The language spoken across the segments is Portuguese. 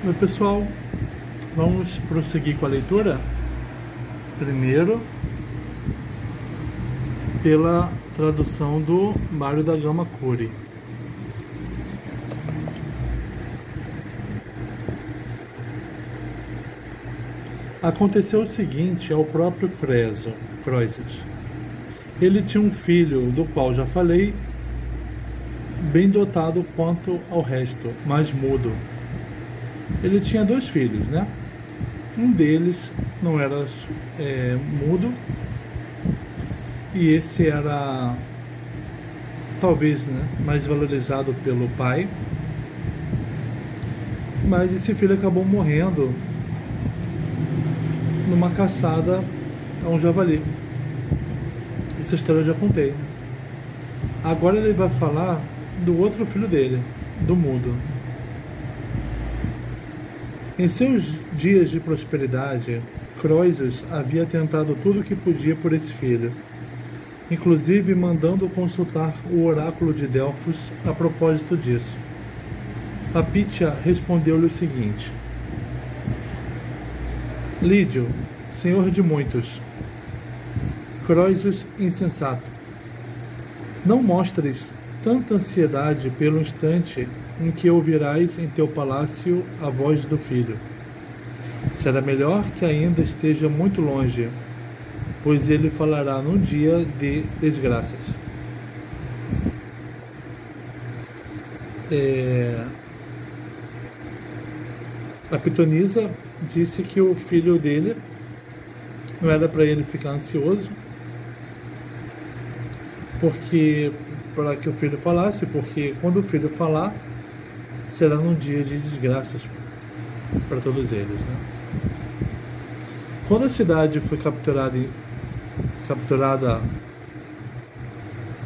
Oi pessoal, vamos prosseguir com a leitura. Primeiro, pela tradução do Mário da Gama Cury. Aconteceu o seguinte ao próprio Croesus. Ele tinha um filho, do qual já falei, bem dotado quanto ao resto, mas mudo. Ele tinha 2 filhos, né? Um deles não era mudo, e esse era talvez, né, mais valorizado pelo pai, mas esse filho acabou morrendo numa caçada a um javali. Essa história eu já contei. Agora ele vai falar do outro filho dele, do mudo. Em seus dias de prosperidade, Croesus havia tentado tudo o que podia por esse filho, inclusive mandando consultar o oráculo de Delfos a propósito disso. A Pítia respondeu-lhe o seguinte: Lídio, senhor de muitos, Croesus insensato, não mostres tanta ansiedade pelo instante em que ouvirás em teu palácio a voz do filho. Será melhor que ainda esteja muito longe, pois ele falará num dia de desgraças. A pitonisa disse que o filho dele não era para ele ficar ansioso, para que o filho falasse, porque quando o filho falar, será num dia de desgraças para todos eles, né? Quando a cidade foi capturada,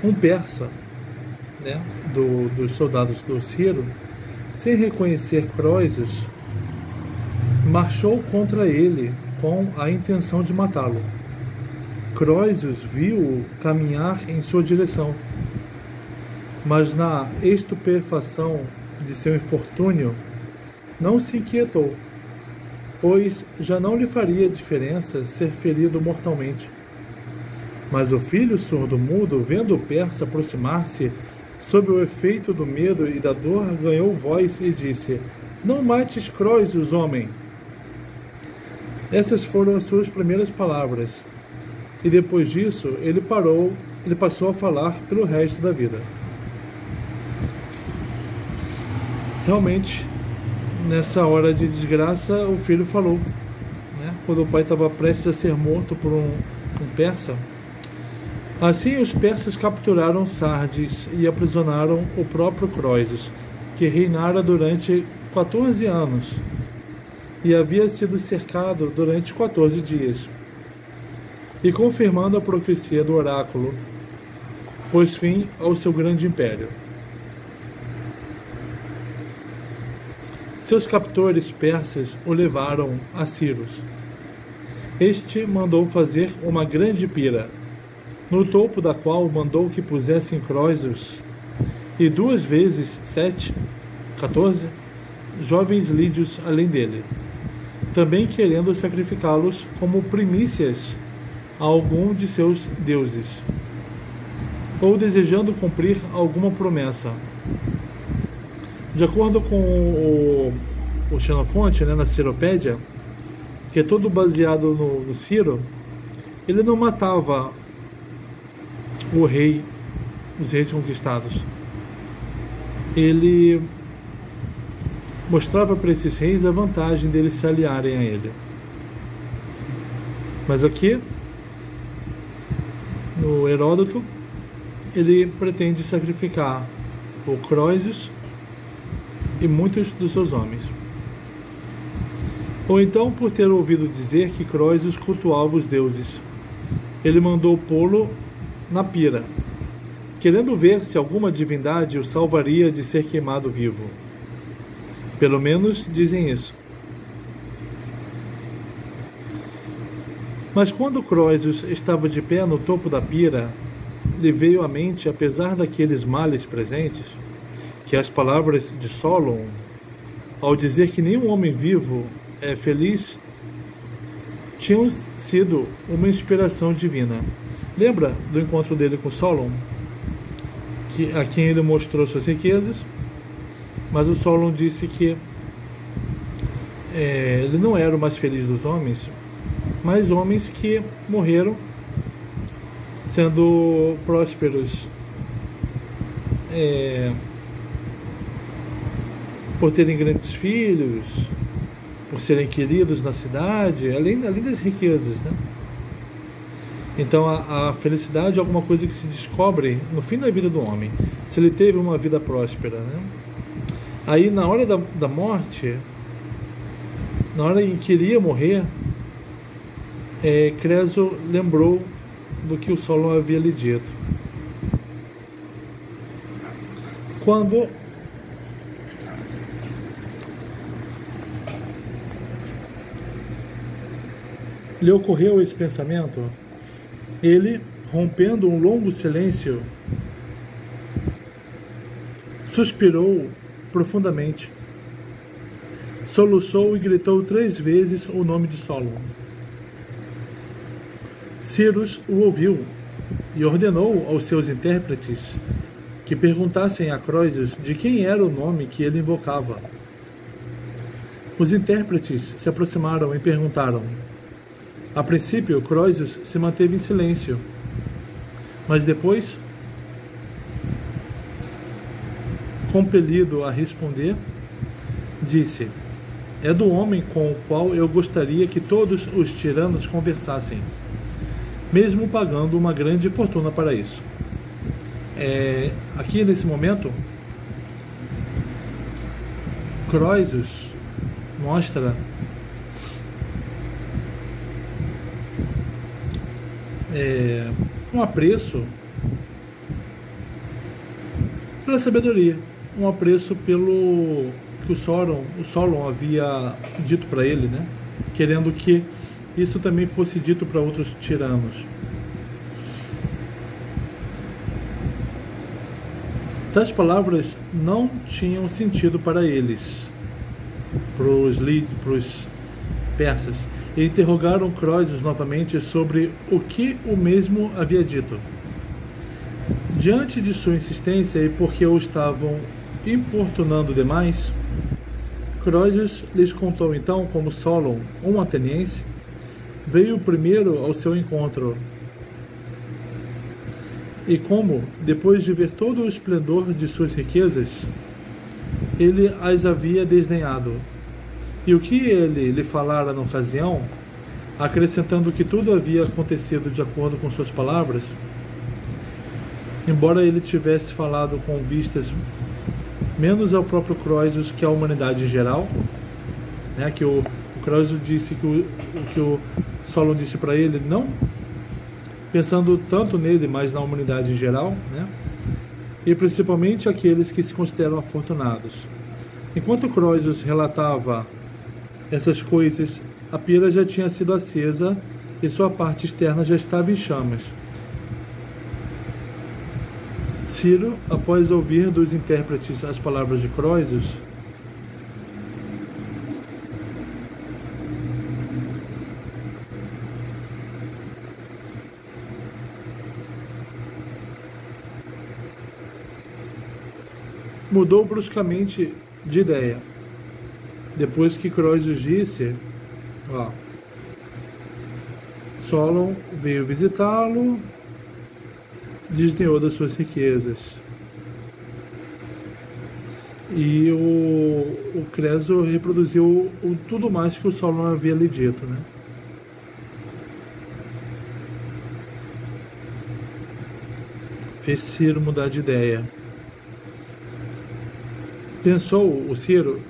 um persa, né, dos soldados do Ciro, sem reconhecer Croesus, marchou contra ele com a intenção de matá-lo. Croesus viu-o caminhar em sua direção, mas na estupefação de seu infortúnio não se inquietou, pois já não lhe faria diferença ser ferido mortalmente. Mas o filho surdo-mudo, vendo o persa aproximar-se, sob o efeito do medo e da dor, ganhou voz e disse: Não mates Croesus, homem! Essas foram as suas primeiras palavras, e depois disso ele passou a falar pelo resto da vida. Realmente, nessa hora de desgraça, o filho falou, né? Quando o pai estava prestes a ser morto por um persa. Assim, os persas capturaram Sardes e aprisionaram o próprio Croesus, que reinara durante 14 anos e havia sido cercado durante 14 dias. E confirmando a profecia do oráculo, pôs fim ao seu grande império. Seus captores persas o levaram a Ciro. Este mandou fazer uma grande pira, no topo da qual mandou que pusessem Croesus e 2 vezes 14 jovens lídios além dele, também querendo sacrificá-los como primícias a algum de seus deuses, ou desejando cumprir alguma promessa. De acordo com o Xenofonte, né, na Ciropédia, que é todo baseado no Ciro, ele não matava os reis conquistados. Ele mostrava para esses reis a vantagem deles se aliarem a ele. Mas aqui, no Heródoto, ele pretende sacrificar o Croesus e muitos dos seus homens. Ou então, por ter ouvido dizer que Croesus cultuava os deuses, ele mandou pô-lo na pira, querendo ver se alguma divindade o salvaria de ser queimado vivo. Pelo menos dizem isso. Mas quando Croesus estava de pé no topo da pira, lhe veio à mente, apesar daqueles males presentes, que as palavras de Solon, ao dizer que nenhum homem vivo é feliz, tinham sido uma inspiração divina. Lembra do encontro dele com Solon, a quem ele mostrou suas riquezas, mas o Solon disse que ele não era o mais feliz dos homens, mas homens que morreram sendo prósperos, por terem grandes filhos, por serem queridos na cidade, além das riquezas, né? Então a felicidade é alguma coisa que se descobre no fim da vida do homem, se ele teve uma vida próspera, né? Aí na hora da morte, na hora em que ele ia morrer, Creso lembrou do que o Solon havia lhe dito. Quando lhe ocorreu esse pensamento, ele, rompendo um longo silêncio, suspirou profundamente, soluçou e gritou 3 vezes o nome de Solon. Cyrus o ouviu e ordenou aos seus intérpretes que perguntassem a Croesus de quem era o nome que ele invocava. Os intérpretes se aproximaram e perguntaram. A princípio, Croesus se manteve em silêncio, mas depois, compelido a responder, disse: é do homem com o qual eu gostaria que todos os tiranos conversassem, mesmo pagando uma grande fortuna para isso. Aqui nesse momento, Croesus mostra um apreço pela sabedoria, um apreço pelo que o Solon havia dito para ele, né? Querendo que isso também fosse dito para outros tiranos. Tais palavras não tinham sentido para eles, para os persas, e interrogaram Croesus novamente sobre o que o mesmo havia dito. Diante de sua insistência e porque o estavam importunando demais, Croesus lhes contou então como Solon, um ateniense, veio primeiro ao seu encontro e como, depois de ver todo o esplendor de suas riquezas, ele as havia desdenhado. E o que ele lhe falara na ocasião, acrescentando que tudo havia acontecido de acordo com suas palavras, embora ele tivesse falado com vistas menos ao próprio Croesus que à humanidade em geral, né, que o Croesus disse que o que o Solon disse para ele, não pensando tanto nele, mas na humanidade em geral, né, e principalmente aqueles que se consideram afortunados. Enquanto Croesus relatava essas coisas, a pira já tinha sido acesa e sua parte externa já estava em chamas. Ciro, após ouvir dos intérpretes as palavras de Croesus, mudou bruscamente de ideia. Depois que Croesus disse, Solon veio visitá-lo, desdenhou das suas riquezas. E o Creso reproduziu tudo mais que o Solon havia lhe dito, né? Fez Ciro mudar de ideia. Pensou o Ciro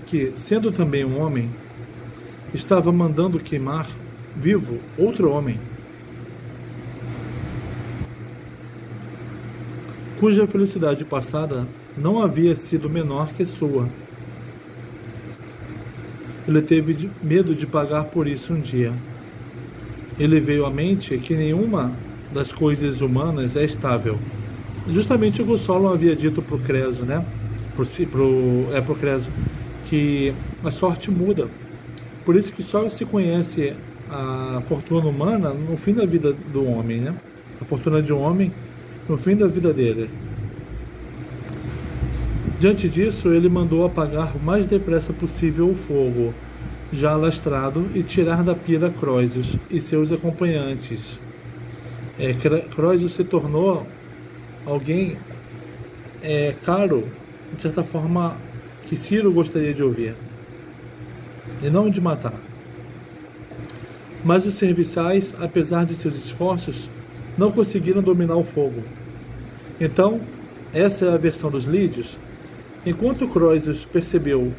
que, sendo também um homem, estava mandando queimar vivo outro homem, cuja felicidade passada não havia sido menor que sua. Ele teve medo de pagar por isso um dia. Ele veio à mente que nenhuma das coisas humanas é estável. Justamente o que o Solon havia dito para o Creso, né? Pro Creso, que a sorte muda. Por isso que só se conhece a fortuna humana no fim da vida do homem, né? A fortuna de um homem no fim da vida dele. Diante disso, ele mandou apagar o mais depressa possível o fogo, já alastrado, e tirar da pira Croesus e seus acompanhantes. Croesus se tornou alguém caro, de certa forma, que Ciro gostaria de ouvir, e não de matar. Mas os serviçais, apesar de seus esforços, não conseguiram dominar o fogo. Então, essa é a versão dos lídios. Enquanto Croesus percebeu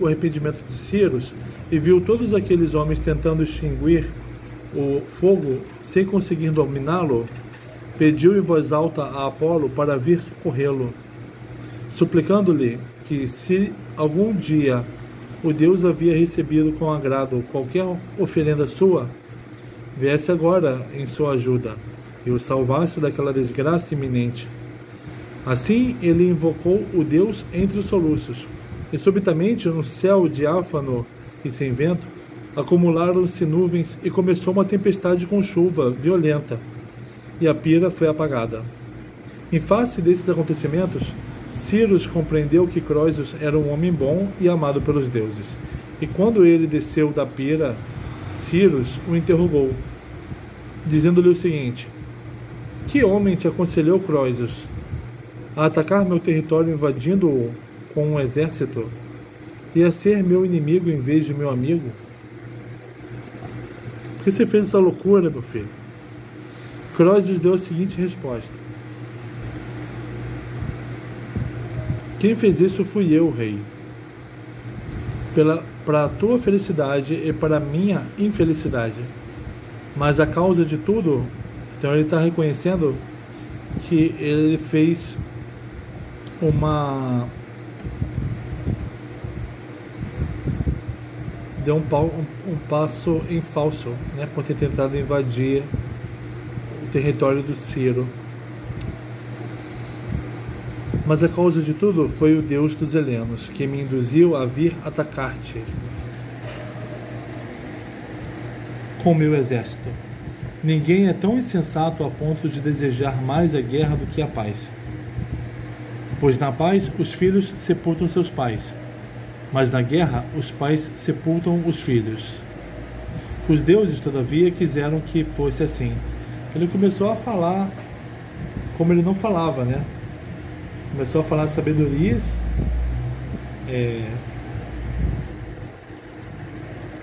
o arrependimento de Ciro e viu todos aqueles homens tentando extinguir o fogo sem conseguir dominá-lo, pediu em voz alta a Apolo para vir socorrê-lo, suplicando-lhe que, se algum dia o Deus havia recebido com agrado qualquer oferenda sua, viesse agora em sua ajuda e o salvasse daquela desgraça iminente. Assim ele invocou o Deus entre os soluços, e subitamente, no céu diáfano e sem vento, acumularam-se nuvens e começou uma tempestade com chuva violenta, e a pira foi apagada. Em face desses acontecimentos, Ciro compreendeu que Croesus era um homem bom e amado pelos deuses, e quando ele desceu da pira, Ciro o interrogou, dizendo-lhe o seguinte: que homem te aconselhou, Croesus, a atacar meu território invadindo-o com um exército e a ser meu inimigo em vez de meu amigo? Por que você fez essa loucura, meu filho? Croesus deu a seguinte resposta: quem fez isso fui eu, rei, para a tua felicidade e para a minha infelicidade. Mas a causa de tudo, então ele está reconhecendo que ele fez deu um passo em falso, né, por ter tentado invadir o território do Ciro. Mas a causa de tudo foi o Deus dos helenos, que me induziu a vir atacar-te com meu exército. Ninguém é tão insensato a ponto de desejar mais a guerra do que a paz. Pois na paz os filhos sepultam seus pais, mas na guerra os pais sepultam os filhos. Os deuses, todavia, quiseram que fosse assim. Ele começou a falar como ele não falava, né? Começou a falar sabedorias,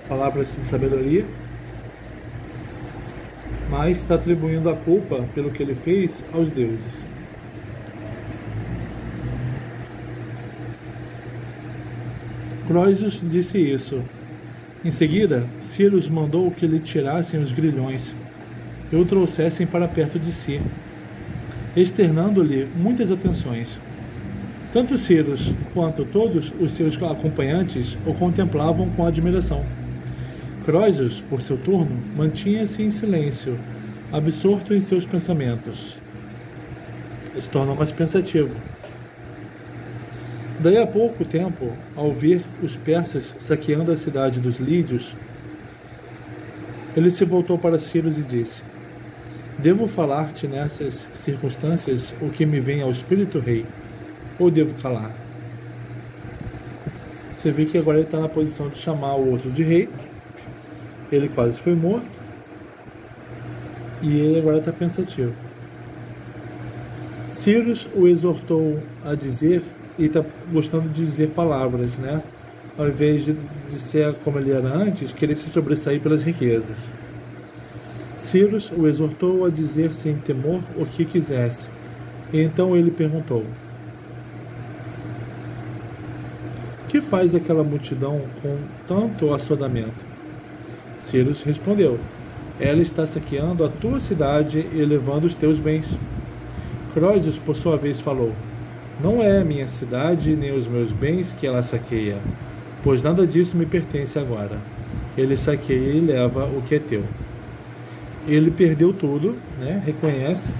palavras de sabedoria, mas está atribuindo a culpa pelo que ele fez aos deuses. Croesus disse isso. Em seguida, Ciro mandou que lhe tirassem os grilhões e o trouxessem para perto de si, externando-lhe muitas atenções. Tanto Ciro quanto todos os seus acompanhantes o contemplavam com admiração. Croesus, por seu turno, mantinha-se em silêncio, absorto em seus pensamentos. Ele se tornou mais pensativo. Daí a pouco tempo, ao ver os persas saqueando a cidade dos lídios, ele se voltou para Ciro e disse: devo falar-te nessas circunstâncias o que me vem ao espírito, rei, ou devo calar? Você vê que agora ele está na posição de chamar o outro de rei. Ele quase foi morto e ele agora está pensativo. Ciro o exortou a dizer, e está gostando de dizer palavras, né? Ao invés de ser como ele era antes, querer se sobressair pelas riquezas. Ciro o exortou a dizer sem temor o que quisesse. E então ele perguntou: que faz aquela multidão com tanto assodamento? Ciro respondeu: ela está saqueando a tua cidade e levando os teus bens. Croesus, por sua vez, falou: não é a minha cidade nem os meus bens que ela saqueia, pois nada disso me pertence agora. Ele saqueia e leva o que é teu. Ele perdeu tudo, né? Reconhece,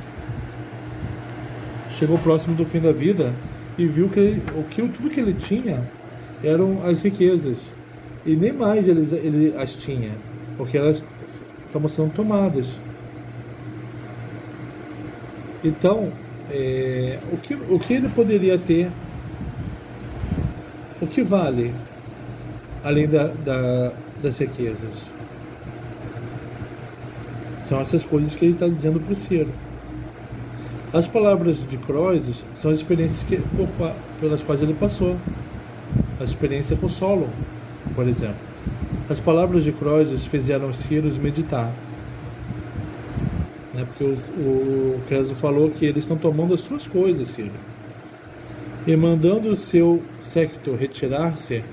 chegou próximo do fim da vida e viu que tudo que ele tinha eram as riquezas. E nem mais ele as tinha, porque elas estavam sendo tomadas. Então, o que ele poderia ter, o que vale, além das riquezas? São essas coisas que ele está dizendo para o Ciro. As palavras de Croesus são as experiências pelas quais ele passou. A experiência com Solon, por exemplo. As palavras de Croesus fizeram Ciro meditar. Porque o Creso falou que eles estão tomando as suas coisas, Ciro. E mandando o seu séquito retirar-se,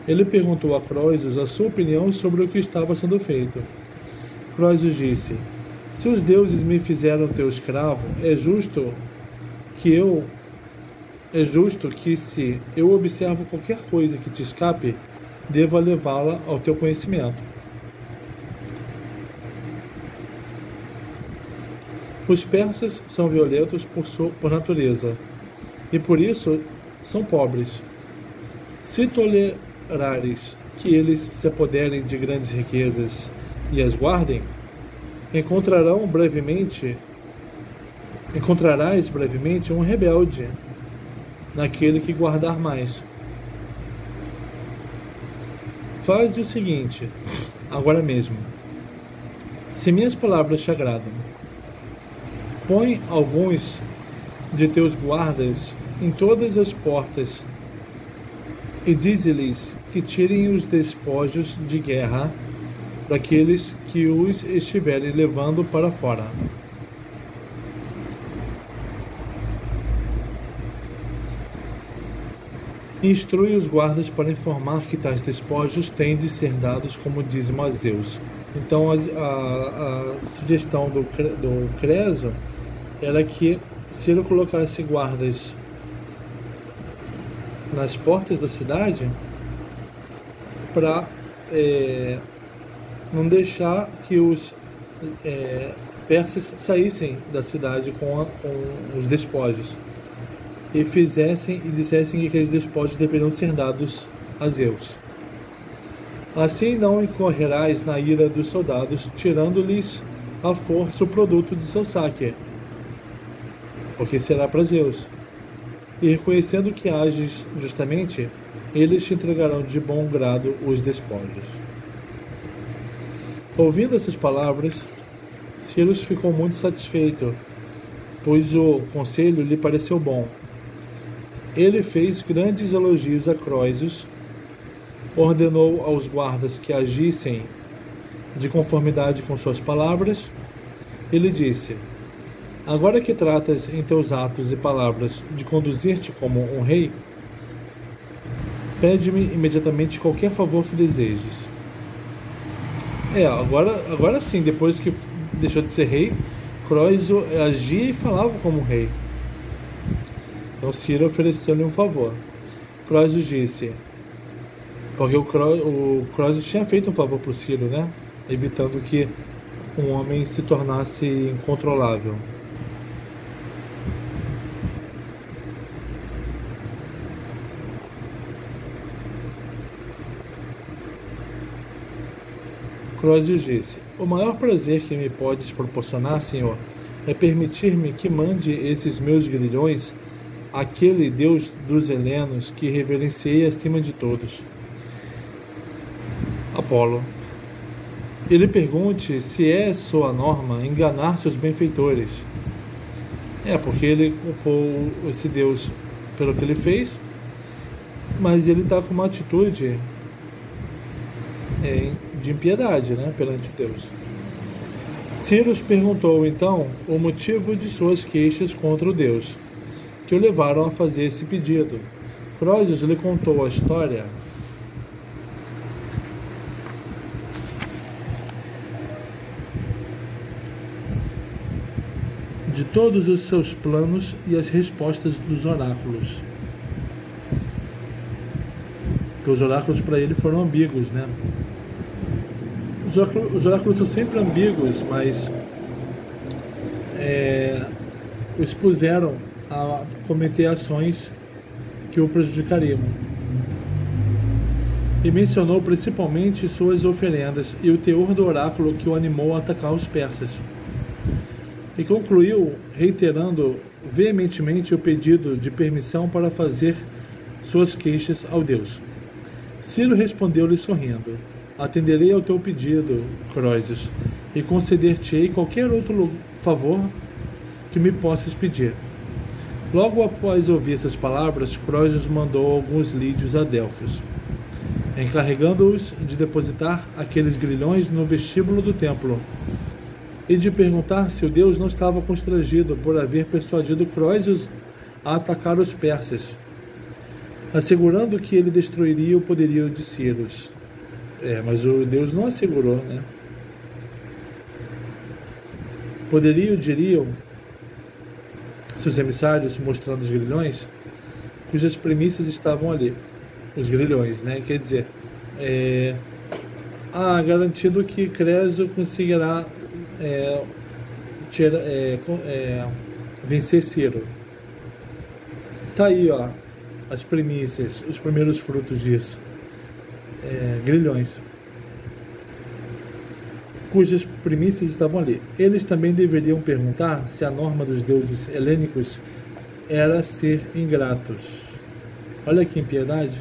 ele perguntou a Croesus a sua opinião sobre o que estava sendo feito. Croesus disse: se os deuses me fizeram teu escravo, é justo que se eu observo qualquer coisa que te escape, deva levá-la ao teu conhecimento. Os persas são violentos por natureza, e por isso são pobres. Se tolerares que eles se apoderem de grandes riquezas e as guardem, encontrarás brevemente um rebelde naquele que guardar mais. Faz o seguinte, agora mesmo. Se minhas palavras te agradam, põe alguns de teus guardas em todas as portas e dize-lhes que tirem os despojos de guerra daqueles que os estiverem levando para fora. Instrui os guardas para informar que tais despojos têm de ser dados como dízimo a Zeus. Então a sugestão do Creso era que Ciro colocasse guardas nas portas da cidade para não deixar que os persas saíssem da cidade com os despojos e dissessem que aqueles despojos deveriam ser dados a Zeus. Assim não incorrerás na ira dos soldados, tirando-lhes à força o produto de seu saque, porque será para Zeus. E reconhecendo que ages justamente, eles te entregarão de bom grado os despojos. Ouvindo essas palavras, Ciro ficou muito satisfeito, pois o conselho lhe pareceu bom. Ele fez grandes elogios a Croesus, ordenou aos guardas que agissem de conformidade com suas palavras. Ele disse: agora que tratas em teus atos e palavras de conduzir-te como um rei, pede-me imediatamente qualquer favor que desejes. Agora sim, depois que deixou de ser rei, Croesus agia e falava como um rei. Então Ciro ofereceu-lhe um favor. Croesus disse, porque o Croesus tinha feito um favor para o Ciro, né? Evitando que um homem se tornasse incontrolável. Croesus disse: o maior prazer que me podes proporcionar, Senhor, é permitir-me que mande esses meus grilhões àquele Deus dos helenos que reverenciei acima de todos, Apolo. Ele pergunte se é sua norma enganar seus benfeitores. Porque ele culpou esse Deus pelo que ele fez, mas ele está com uma atitude de impiedade, né, perante Deus. Ciro perguntou então o motivo de suas queixas contra o Deus, que o levaram a fazer esse pedido. Croesus lhe contou a história de todos os seus planos e as respostas dos oráculos. Porque os oráculos para ele foram ambíguos, né? Os oráculos são sempre ambíguos, mas o expuseram a cometer ações que o prejudicariam. e mencionou principalmente suas oferendas e o teor do oráculo que o animou a atacar os persas. E concluiu reiterando veementemente o pedido de permissão para fazer suas queixas ao Deus. Ciro respondeu-lhe sorrindo: atenderei ao teu pedido, Croesus, e conceder-te-ei qualquer outro favor que me possas pedir. Logo após ouvir essas palavras, Croesus mandou alguns lídios a Delfos, encarregando-os de depositar aqueles grilhões no vestíbulo do templo e de perguntar se o deus não estava constrangido por haver persuadido Croesus a atacar os persas, assegurando que ele destruiria o poderio de Ciro. Mas o deus não assegurou, né? Poderio, diriam seus emissários, mostrando os grilhões, cujas premissas estavam ali. Os grilhões, né? Quer dizer, garantido que Creso conseguirá vencer Ciro. Tá aí, ó, as premissas, os primeiros frutos disso. Grilhões, cujas premissas estavam ali. Eles também deveriam perguntar se a norma dos deuses helênicos era ser ingratos. Olha que impiedade.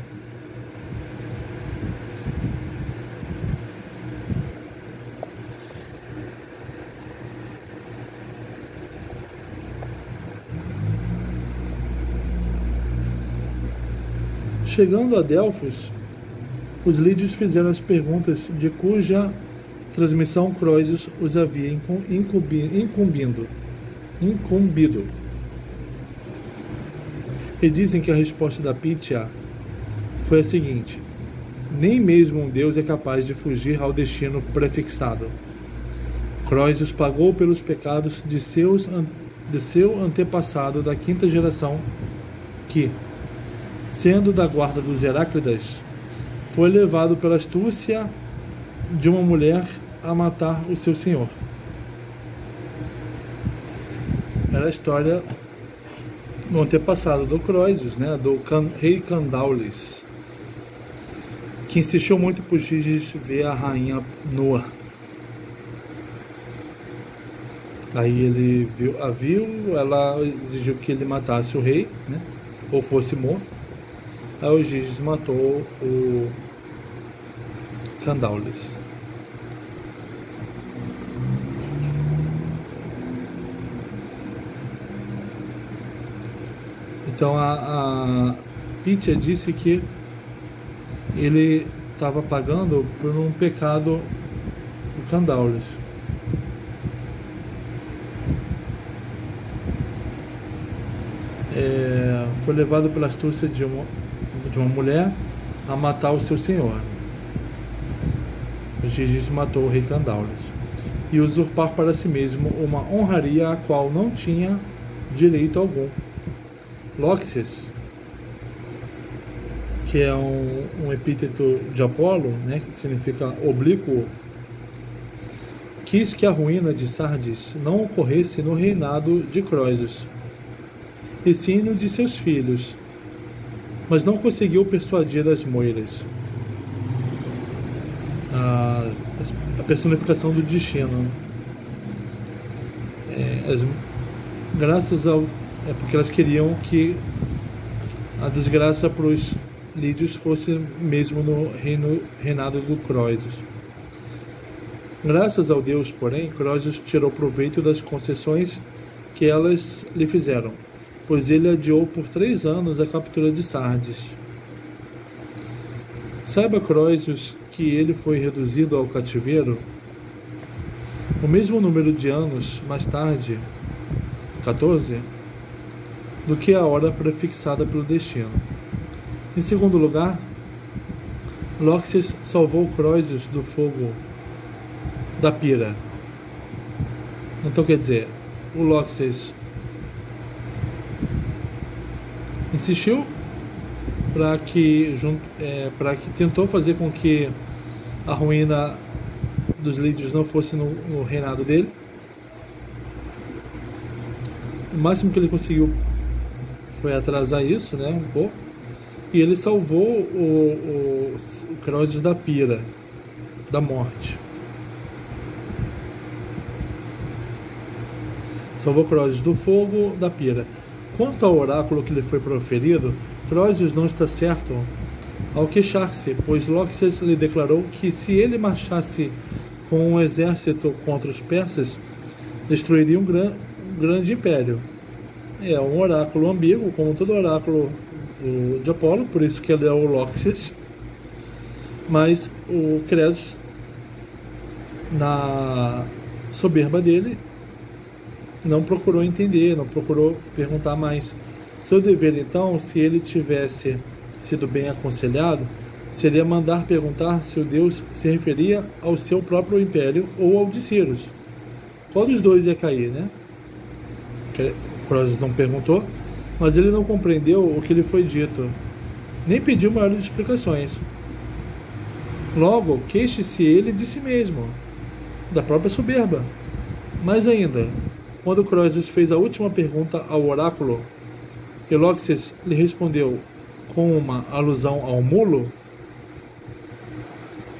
Chegando a Delfos, os lídios fizeram as perguntas de cuja transmissão Croesus os havia incumbido. E dizem que a resposta da Pítia foi a seguinte: nem mesmo um deus é capaz de fugir ao destino prefixado. Croesus pagou pelos pecados de seu antepassado da quinta geração, que, sendo da guarda dos Heráclidas, foi levado pela astúcia de uma mulher a matar o seu senhor. Era a história do antepassado do Croesus, né, do rei Candaules, que insistiu muito por Giges ver a rainha nua. Aí ele a viu, ela exigiu que ele matasse o rei, né, ou fosse morto. Aí o Giges matou o Candaules. Então a Pítia disse que ele estava pagando por um pecado do Candaules. Foi levado pela astúcia de uma mulher a matar o seu senhor. O Giges matou o rei Candaules e usurpar para si mesmo uma honraria a qual não tinha direito algum. Lóxias, que é um epíteto de Apolo, né, que significa oblíquo, quis que a ruína de Sardes não ocorresse no reinado de Croesus, e sim no de seus filhos, mas não conseguiu persuadir as moiras, a personificação do destino. Graças ao porque elas queriam que a desgraça para os lídios fosse mesmo no reinado do Croesus. Graças ao Deus, porém, Croesus tirou proveito das concessões que elas lhe fizeram, pois ele adiou por 3 anos a captura de Sardes. Saiba, Croesus, que ele foi reduzido ao cativeiro o mesmo número de anos mais tarde, 14, do que a hora prefixada pelo destino. Em segundo lugar, Lóxias salvou Croesus do fogo da pira. Então, quer dizer, o Lóxias insistiu para que tentou fazer com que a ruína dos lídios não fosse no reinado dele. O máximo que ele conseguiu foi atrasar isso, né, um pouco, E ele salvou o Croesus da pira, da morte. Salvou Croesus do fogo, da pira. Quanto ao oráculo que lhe foi proferido, Croesus não está certo ao queixar-se, pois Lóxias lhe declarou que se ele marchasse com um exército contra os persas, destruiria um grande império. É um oráculo ambíguo, como todo oráculo de Apolo, por isso que ele é o Lóxias. Mas o Croesus, na soberba dele, não procurou entender, não procurou perguntar mais. Seu dever, então, se ele tivesse sido bem aconselhado, seria mandar perguntar se o Deus se referia ao seu próprio império ou ao de Círios. Qual dos dois ia cair, né? Croesus não perguntou, mas ele não compreendeu o que lhe foi dito, nem pediu maiores explicações. Logo, queixe-se ele de si mesmo, da própria soberba. Mais ainda, quando Croesus fez a última pergunta ao oráculo, Lóxias lhe respondeu com uma alusão ao mulo,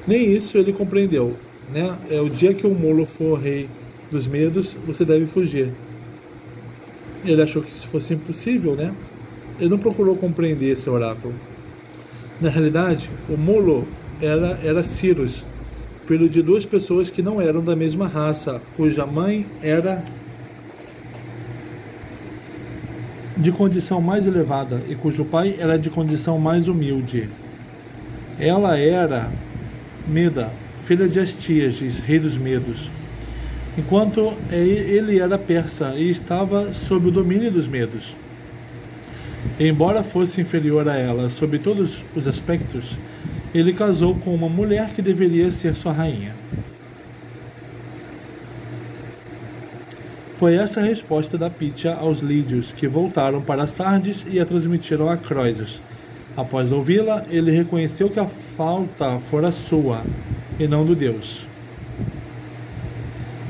nem isso ele compreendeu, né? É o dia que o mulo for rei dos medos, você deve fugir. Ele achou que isso fosse impossível, né? Ele não procurou compreender esse oráculo. Na realidade, o mulo era Círios, filho de duas pessoas que não eram da mesma raça, cuja mãe era de condição mais elevada e cujo pai era de condição mais humilde. Ela era Meda, filha de Astíages, rei dos Medos, enquanto ele era persa e estava sob o domínio dos Medos. Embora fosse inferior a ela sob todos os aspectos, ele casou com uma mulher que deveria ser sua rainha. Foi essa a resposta da Pítia aos lídios, que voltaram para Sardes e a transmitiram a Croesus. Após ouvi-la, ele reconheceu que a falta fora sua, e não do Deus.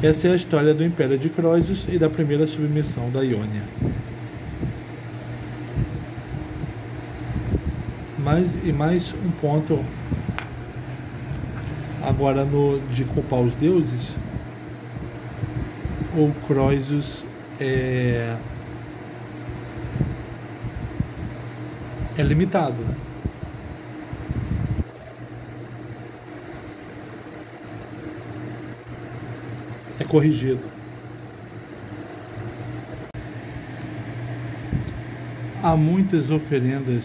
Essa é a história do Império de Croesus e da primeira submissão da Iônia. Mais um ponto agora de culpar os deuses. O Croesus é limitado, né? É corrigido. Há muitas oferendas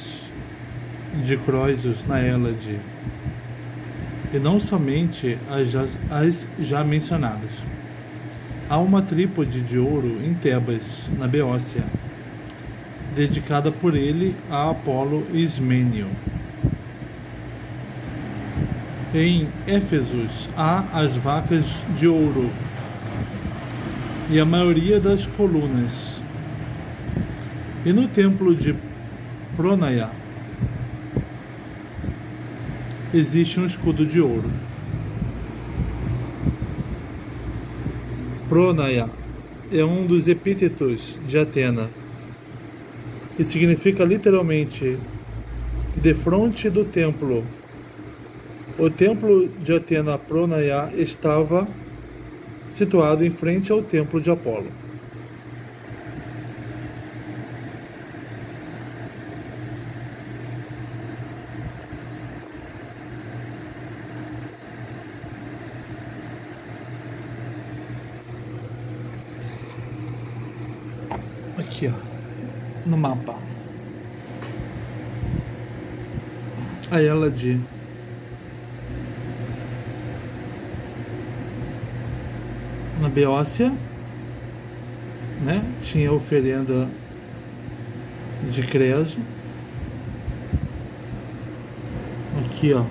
de Croesus na Hélade, e não somente as já mencionadas. Há uma trípode de ouro em Tebas, na Beócia, dedicada por ele a Apolo Ismênio. Em Éfesos há as vacas de ouro e a maioria das colunas. E no templo de Pronaia existe um escudo de ouro. Pronaia é um dos epítetos de Atena e significa literalmente defronte do templo. O templo de Atena Pronaia estava situado em frente ao templo de Apolo. Aqui, ó, no mapa. A Hélade na Beócia, né? Tinha a oferenda de Creso. Aqui, ó.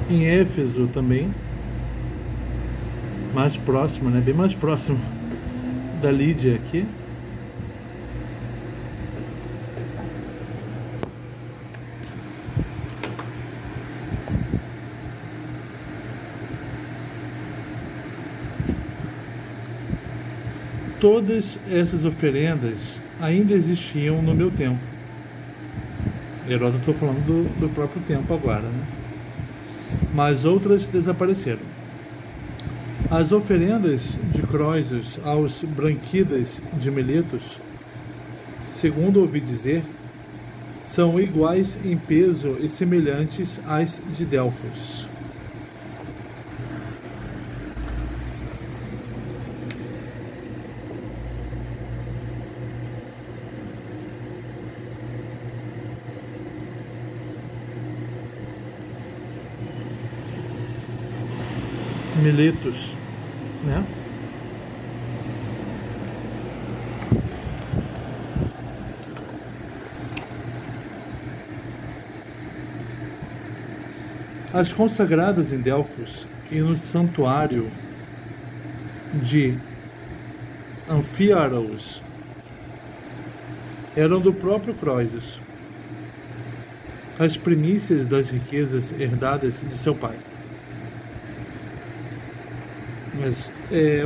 Em Éfeso também, mais próximo, né? Bem mais próximo da Lídia aqui. Todas essas oferendas ainda existiam no meu tempo. Heródoto, estou falando do próprio tempo agora, né? Mas outras desapareceram. As oferendas de Croesus aos branquidas de Miletos, segundo ouvi dizer, são iguais em peso e semelhantes às de Delfos. Miletos, né? As consagradas em Delfos e no santuário de Anfiaros eram do próprio Croesus, as primícias das riquezas herdadas de seu pai. As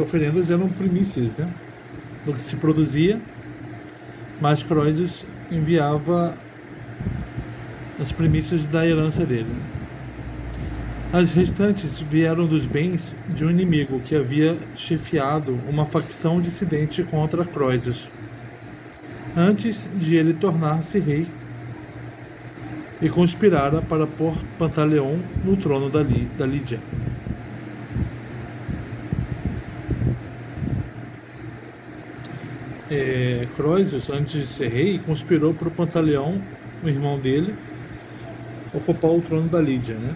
oferendas eram primícias, né, do que se produzia, mas Croesus enviava as primícias da herança dele. As restantes vieram dos bens de um inimigo que havia chefiado uma facção dissidente contra Croesus, antes de ele tornar-se rei, e conspirara para pôr Pantaleão no trono da Lídia. Croesus, antes de ser rei, conspirou para o Pantaleão, o irmão dele, ocupar o trono da Lídia, né?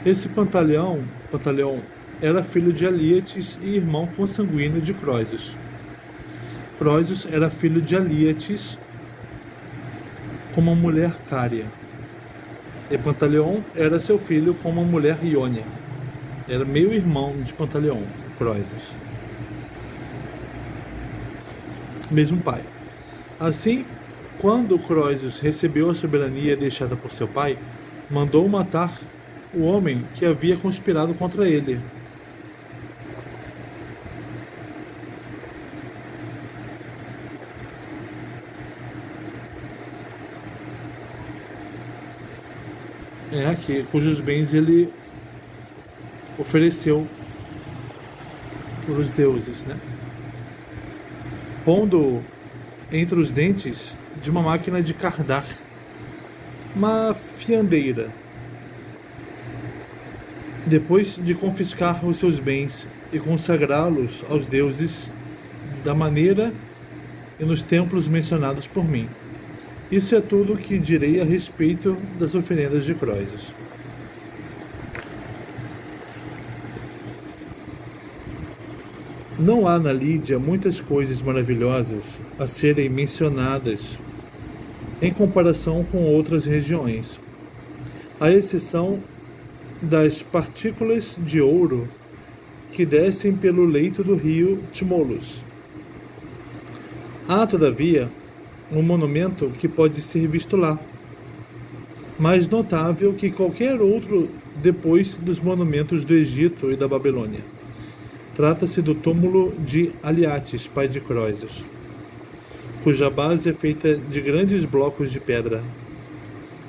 Esse Pantaleão era filho de Alíates e irmão consanguíneo de Croesus. Croesus era filho de Alíates com uma mulher Cária, e Pantaleão era seu filho com uma mulher Iônia. Era meio irmão de Pantaleão, Croesus. Mesmo pai. Assim, quando Croesus recebeu a soberania deixada por seu pai, mandou matar o homem que havia conspirado contra ele. Aqui, cujos bens ele ofereceu para os deuses, né? Pondo entre os dentes de uma máquina de cardar uma fiandeira. Depois de confiscar os seus bens e consagrá-los aos deuses da maneira e nos templos mencionados por mim. Isso é tudo o que direi a respeito das oferendas de Croesus. Não há na Lídia muitas coisas maravilhosas a serem mencionadas em comparação com outras regiões, à exceção das partículas de ouro que descem pelo leito do rio Tmolus. Há, todavia, um monumento que pode ser visto lá, mais notável que qualquer outro depois dos monumentos do Egito e da Babilônia. Trata-se do túmulo de Aliates, pai de Croesus, cuja base é feita de grandes blocos de pedra,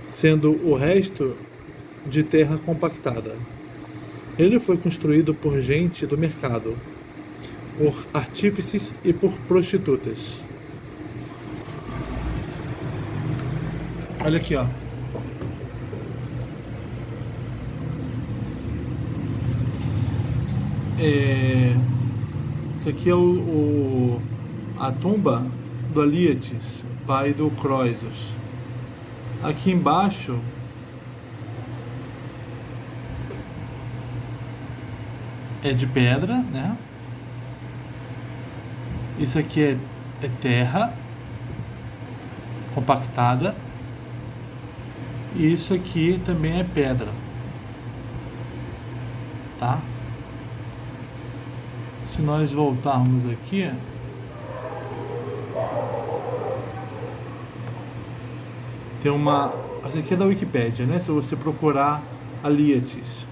sendo o resto de terra compactada. Ele foi construído por gente do mercado, por artífices e por prostitutas. Olha aqui, ó. Isso aqui é a tumba do Alíates, pai do Croesus. Aqui embaixo é de pedra, né? Isso aqui é terra compactada. E isso aqui também é pedra, tá? Se nós voltarmos aqui, tem uma... Essa aqui é da Wikipédia, né? Se você procurar Alíates.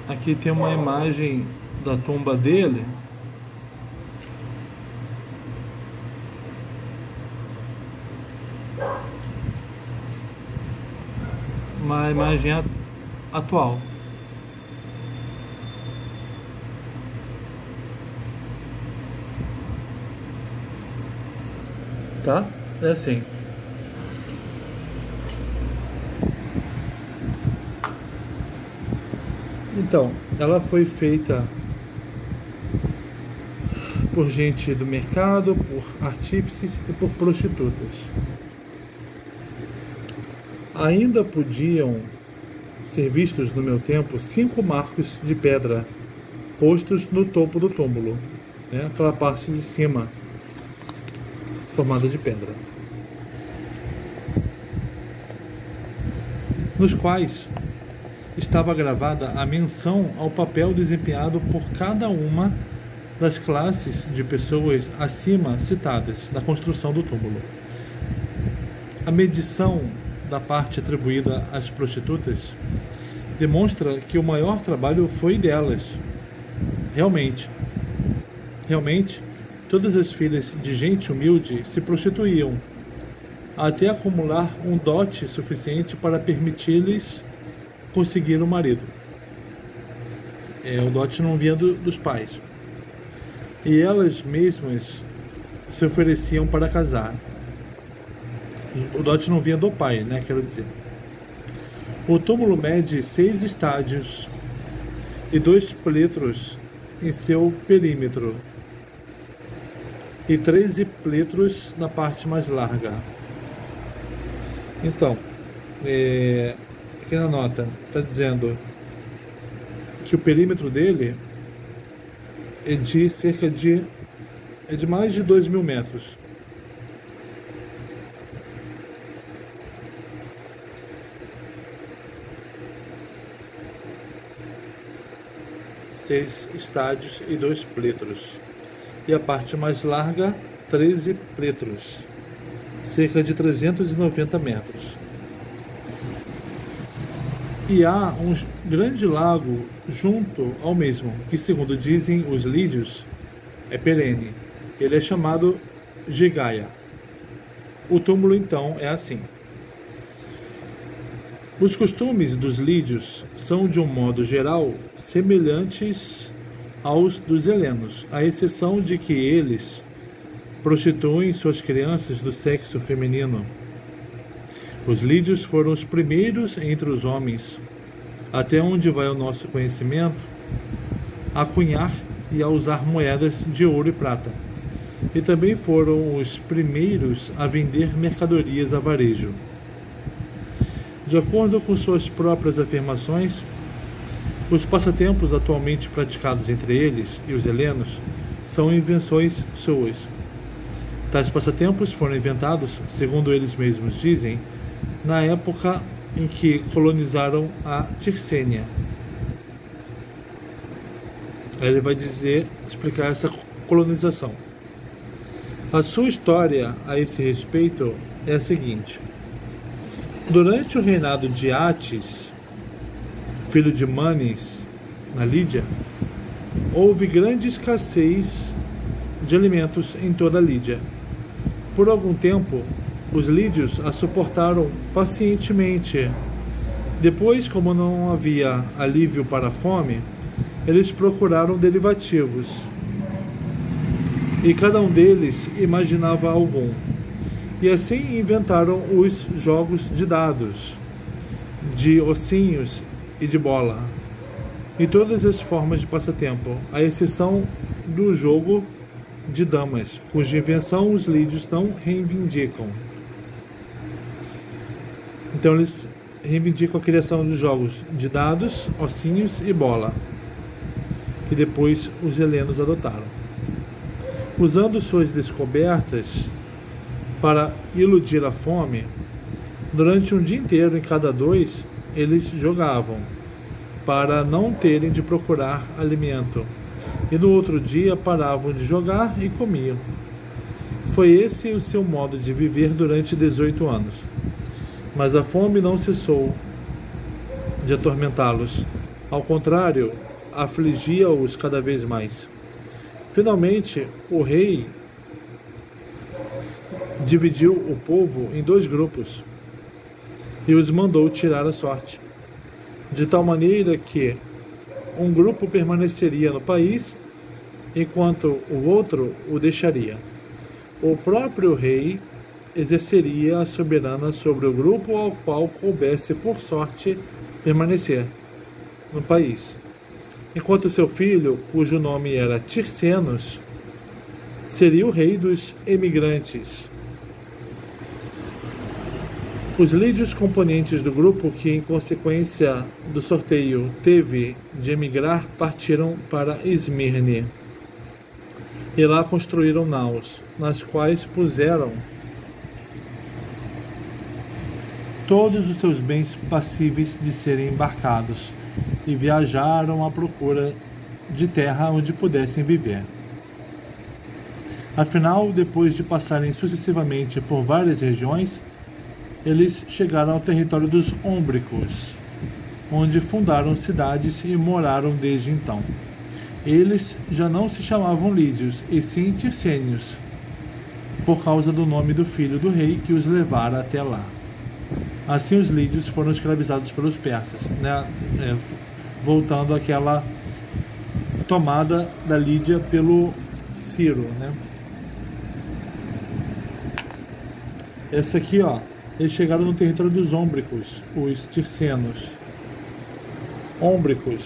Aqui tem uma imagem da tumba dele. Uma imagem atual. Tá? É assim. Então, ela foi feita por gente do mercado, por artífices e por prostitutas. Ainda podiam ser vistos no meu tempo 5 marcos de pedra postos no topo do túmulo, né? Aquela parte de cima formada de pedra, nos quais estava gravada a menção ao papel desempenhado por cada uma das classes de pessoas acima citadas da construção do túmulo. A medição da parte atribuída às prostitutas demonstra que o maior trabalho foi delas. Realmente, todas as filhas de gente humilde se prostituíam, até acumular um dote suficiente para permitir-lhes conseguir um marido. O dote não vinha dos pais. E elas mesmas se ofereciam para casar. O dote não vinha do pai, né? Quero dizer. O túmulo mede 6 estádios e 2 pletros em seu perímetro e 13 pletros na parte mais larga. Então, aqui na nota está dizendo que o perímetro dele é de cerca de mais de 2.000 metros. Seis estádios e 2 pletros. E a parte mais larga, 13 pletros, cerca de 390 metros. E há um grande lago junto ao mesmo, que, segundo dizem os lídios, é perene. Ele é chamado Gigaia. O túmulo, então, é assim. Os costumes dos lídios são, de um modo geral, semelhantes aos dos helenos, à exceção de que eles prostituem suas crianças do sexo feminino. Os lídios foram os primeiros entre os homens, até onde vai o nosso conhecimento, a cunhar e a usar moedas de ouro e prata. E também foram os primeiros a vender mercadorias a varejo. De acordo com suas próprias afirmações, os passatempos atualmente praticados entre eles e os helenos são invenções suas. Tais passatempos foram inventados, segundo eles mesmos dizem, na época em que colonizaram a Ticênia. Aí ele vai explicar essa colonização. A sua história a esse respeito é a seguinte: durante o reinado de Atis, filho de Manes, na Lídia, houve grande escassez de alimentos em toda a Lídia. Por algum tempo, os lídios a suportaram pacientemente. Depois, como não havia alívio para a fome, eles procuraram derivativos. E cada um deles imaginava algum. E assim inventaram os jogos de dados, de ossinhos e de bola, e todas as formas de passatempo, à exceção do jogo de damas, cuja invenção os lídios não reivindicam. Então eles reivindicam a criação dos jogos de dados, ossinhos e bola, que depois os helenos adotaram. Usando suas descobertas para iludir a fome, durante um dia inteiro em cada 2, eles jogavam, para não terem de procurar alimento, e no outro dia paravam de jogar e comiam. Foi esse o seu modo de viver durante 18 anos. Mas a fome não cessou de atormentá-los, Ao contrário, afligia-os cada vez mais. Finalmente, o rei dividiu o povo em 2 grupos e os mandou tirar a sorte, de tal maneira que um grupo permaneceria no país, enquanto o outro o deixaria. O próprio rei exerceria a soberana sobre o grupo ao qual coubesse por sorte permanecer no país, enquanto seu filho, cujo nome era Tircenos, seria o rei dos emigrantes. Os lídios componentes do grupo que, em consequência do sorteio, teve de emigrar, partiram para Esmirne e lá construíram naus, nas quais puseram todos os seus bens passíveis de serem embarcados e viajaram à procura de terra onde pudessem viver. Afinal, depois de passarem sucessivamente por várias regiões, eles chegaram ao território dos Ômbricos, onde fundaram cidades e moraram desde então. Eles já não se chamavam lídios, e sim tircênios, por causa do nome do filho do rei que os levara até lá. Assim os lídios foram escravizados pelos persas, né? Voltando àquela tomada da Lídia pelo Ciro, né? Essa aqui, ó, eles chegaram no território dos Ômbricos, os tircenos. Ômbricos.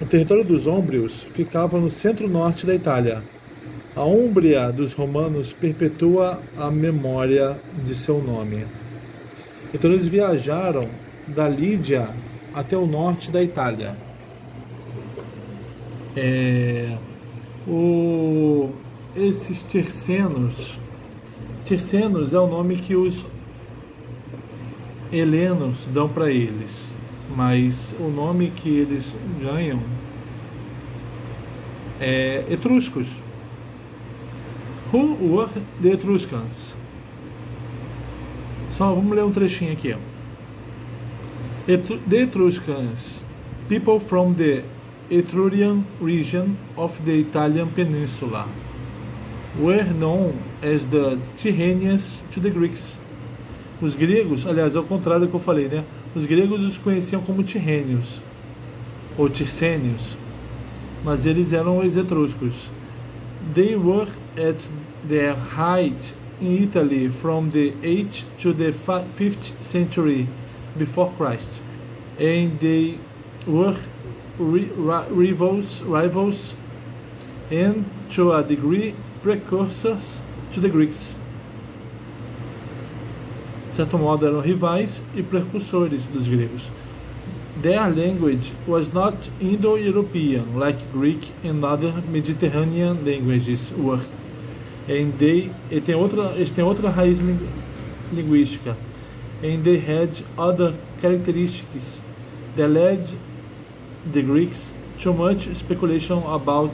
O território dos Ômbrios ficava no centro-norte da Itália. A Úmbria dos romanos perpetua a memória de seu nome. Então eles viajaram da Lídia até o norte da Itália. Esses Tircenos é o nome que os helenos dão para eles, mas o nome que eles ganham é etruscos. Who were the Etruscans? Só vamos ler um trechinho aqui. The Etruscans, people from the Etrurian region of the Italian peninsula, were known as the Tyrrhenians to the Greeks. Os gregos, aliás, ao contrário do que eu falei, né? Os gregos os conheciam como tirrênios ou tircênios, mas eles eram os etruscos. They were at their height in Italy from the 8th to the 5th century before Christ, and they were rivals and to a degree precursors to the Greeks. De certo modo eram rivais e precursores dos gregos. Their language was not Indo-European like Greek and other Mediterranean languages were. And eles têm outra raiz linguística. And they had other characteristics that led the Greeks to much speculation about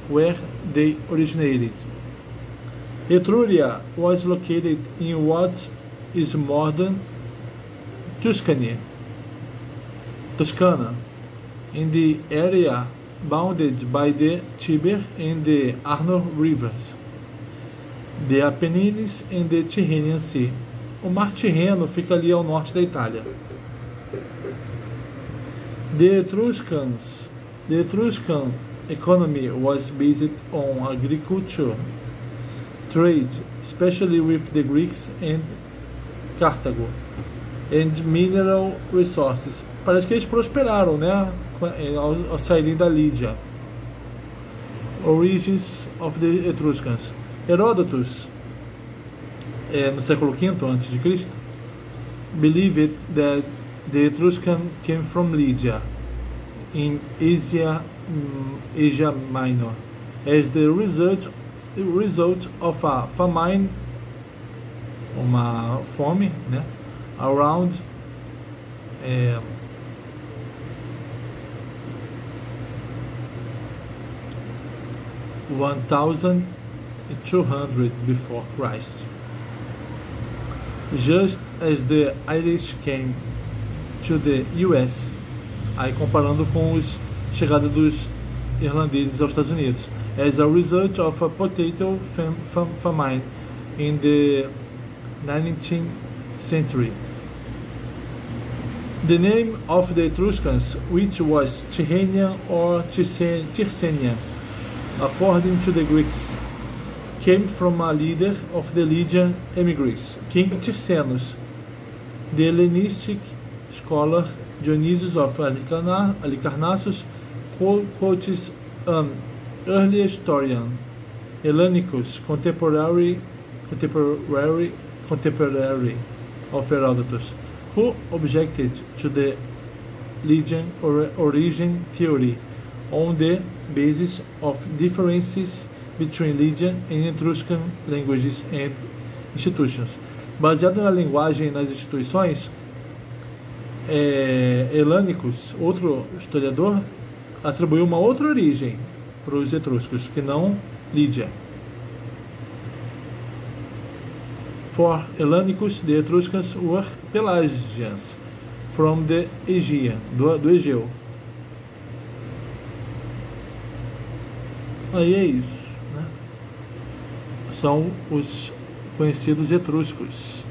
where they originated. Etruria was located in what is modern Tuscany, in the area bounded by the Tiber and the Arno rivers, the Apennines and the Tyrrhenian Sea. O Mar Tirreno fica ali ao norte da Itália. The Etruscan economy was based on agriculture, trade, especially with the Greeks and Cartago, and mineral resources. Parece que eles prosperaram, né, ao saírem da Lídia. Origins of the Etruscans. Heródotos, no século V a.C., believed that the Etruscans came from Lydia in Asia Minor as the result of a famine, uma fome, né, around 1200 before Christ. Just as the Irish came to the US Aí comparando com a chegada dos irlandeses aos Estados Unidos. As a result of a potato famine in the 19th century. The name of the Etruscans, which was Tyrrhenian or Tyrsenian, according to the Greeks, came from a leader of the Lydian emigres, King Tyrsenus. The Hellenistic scholar Dionysius of Halicarnassus quotes an early historian, Hellanicus, contemporary of Herodotus, who objected to the Lydian origin theory on the basis of differences between Lydian and Etruscan languages and institutions. Baseado na linguagem e nas instituições, Hellanicus, outro historiador, atribuiu uma outra origem para os etruscos, que não Lídia. For Hellanicus, the Etruscans were Pelagians, from the Aegean, do Egeu. Aí é isso, né? São os conhecidos etruscos.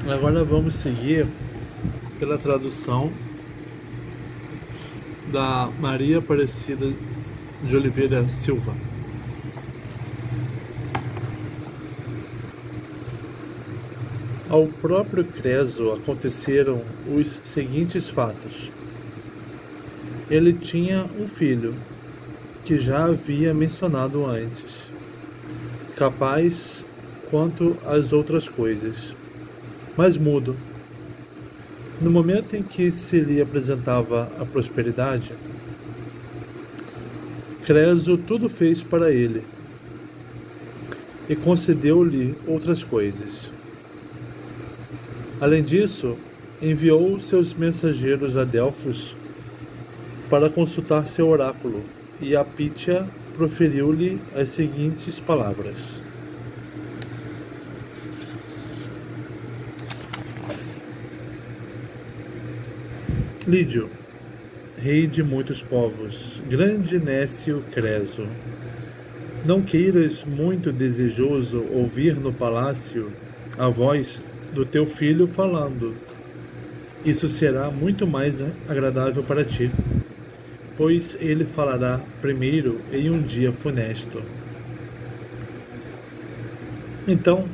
Agora vamos seguir pela tradução da Maria Aparecida de Oliveira Silva. Ao próprio Creso aconteceram os seguintes fatos. Ele tinha um filho, que já havia mencionado antes, capaz quanto às outras coisas, mas mudo. No momento em que se lhe apresentava a prosperidade, Creso tudo fez para ele e concedeu-lhe outras coisas. Além disso, enviou seus mensageiros a Delfos para consultar seu oráculo, e a Pítia proferiu-lhe as seguintes palavras. Lídio, rei de muitos povos, grande Nécio Creso, não queiras muito desejoso ouvir no palácio a voz do teu filho falando. Isso será muito mais agradável para ti, pois ele falará primeiro em um dia funesto. Então,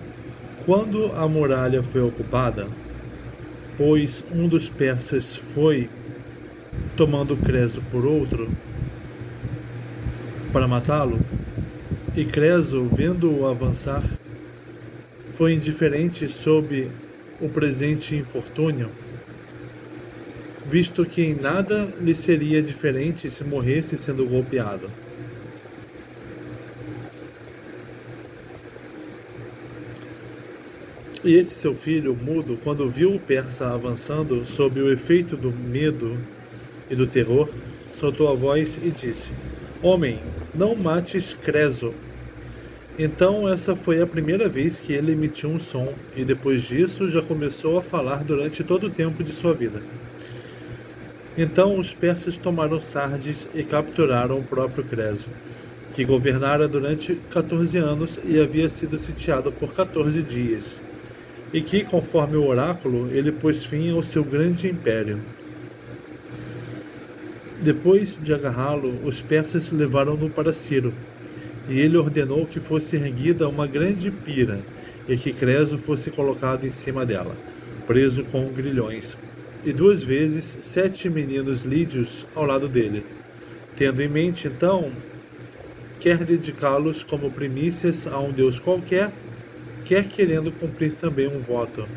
quando a muralha foi ocupada, pois um dos persas foi, tomando Creso por outro, para matá-lo, e Creso, vendo-o avançar, foi indiferente sob o presente infortúnio, visto que em nada lhe seria diferente se morresse sendo golpeado. E esse seu filho, mudo, quando viu o persa avançando sob o efeito do medo e do terror, soltou a voz e disse: Homem, não mates Creso. Então essa foi a primeira vez que ele emitiu um som, e depois disso já começou a falar durante todo o tempo de sua vida. Então os persas tomaram Sardes e capturaram o próprio Creso, que governara durante 14 anos e havia sido sitiado por 14 dias, e que, conforme o oráculo, ele pôs fim ao seu grande império. Depois de agarrá-lo, os persas levaram-no para Ciro, e ele ordenou que fosse erguida uma grande pira, e que Creso fosse colocado em cima dela, preso com grilhões, e 2 vezes 7 meninos lídios ao lado dele, tendo em mente, então, quer dedicá-los como primícias a um deus qualquer, quer querendo cumprir também um voto.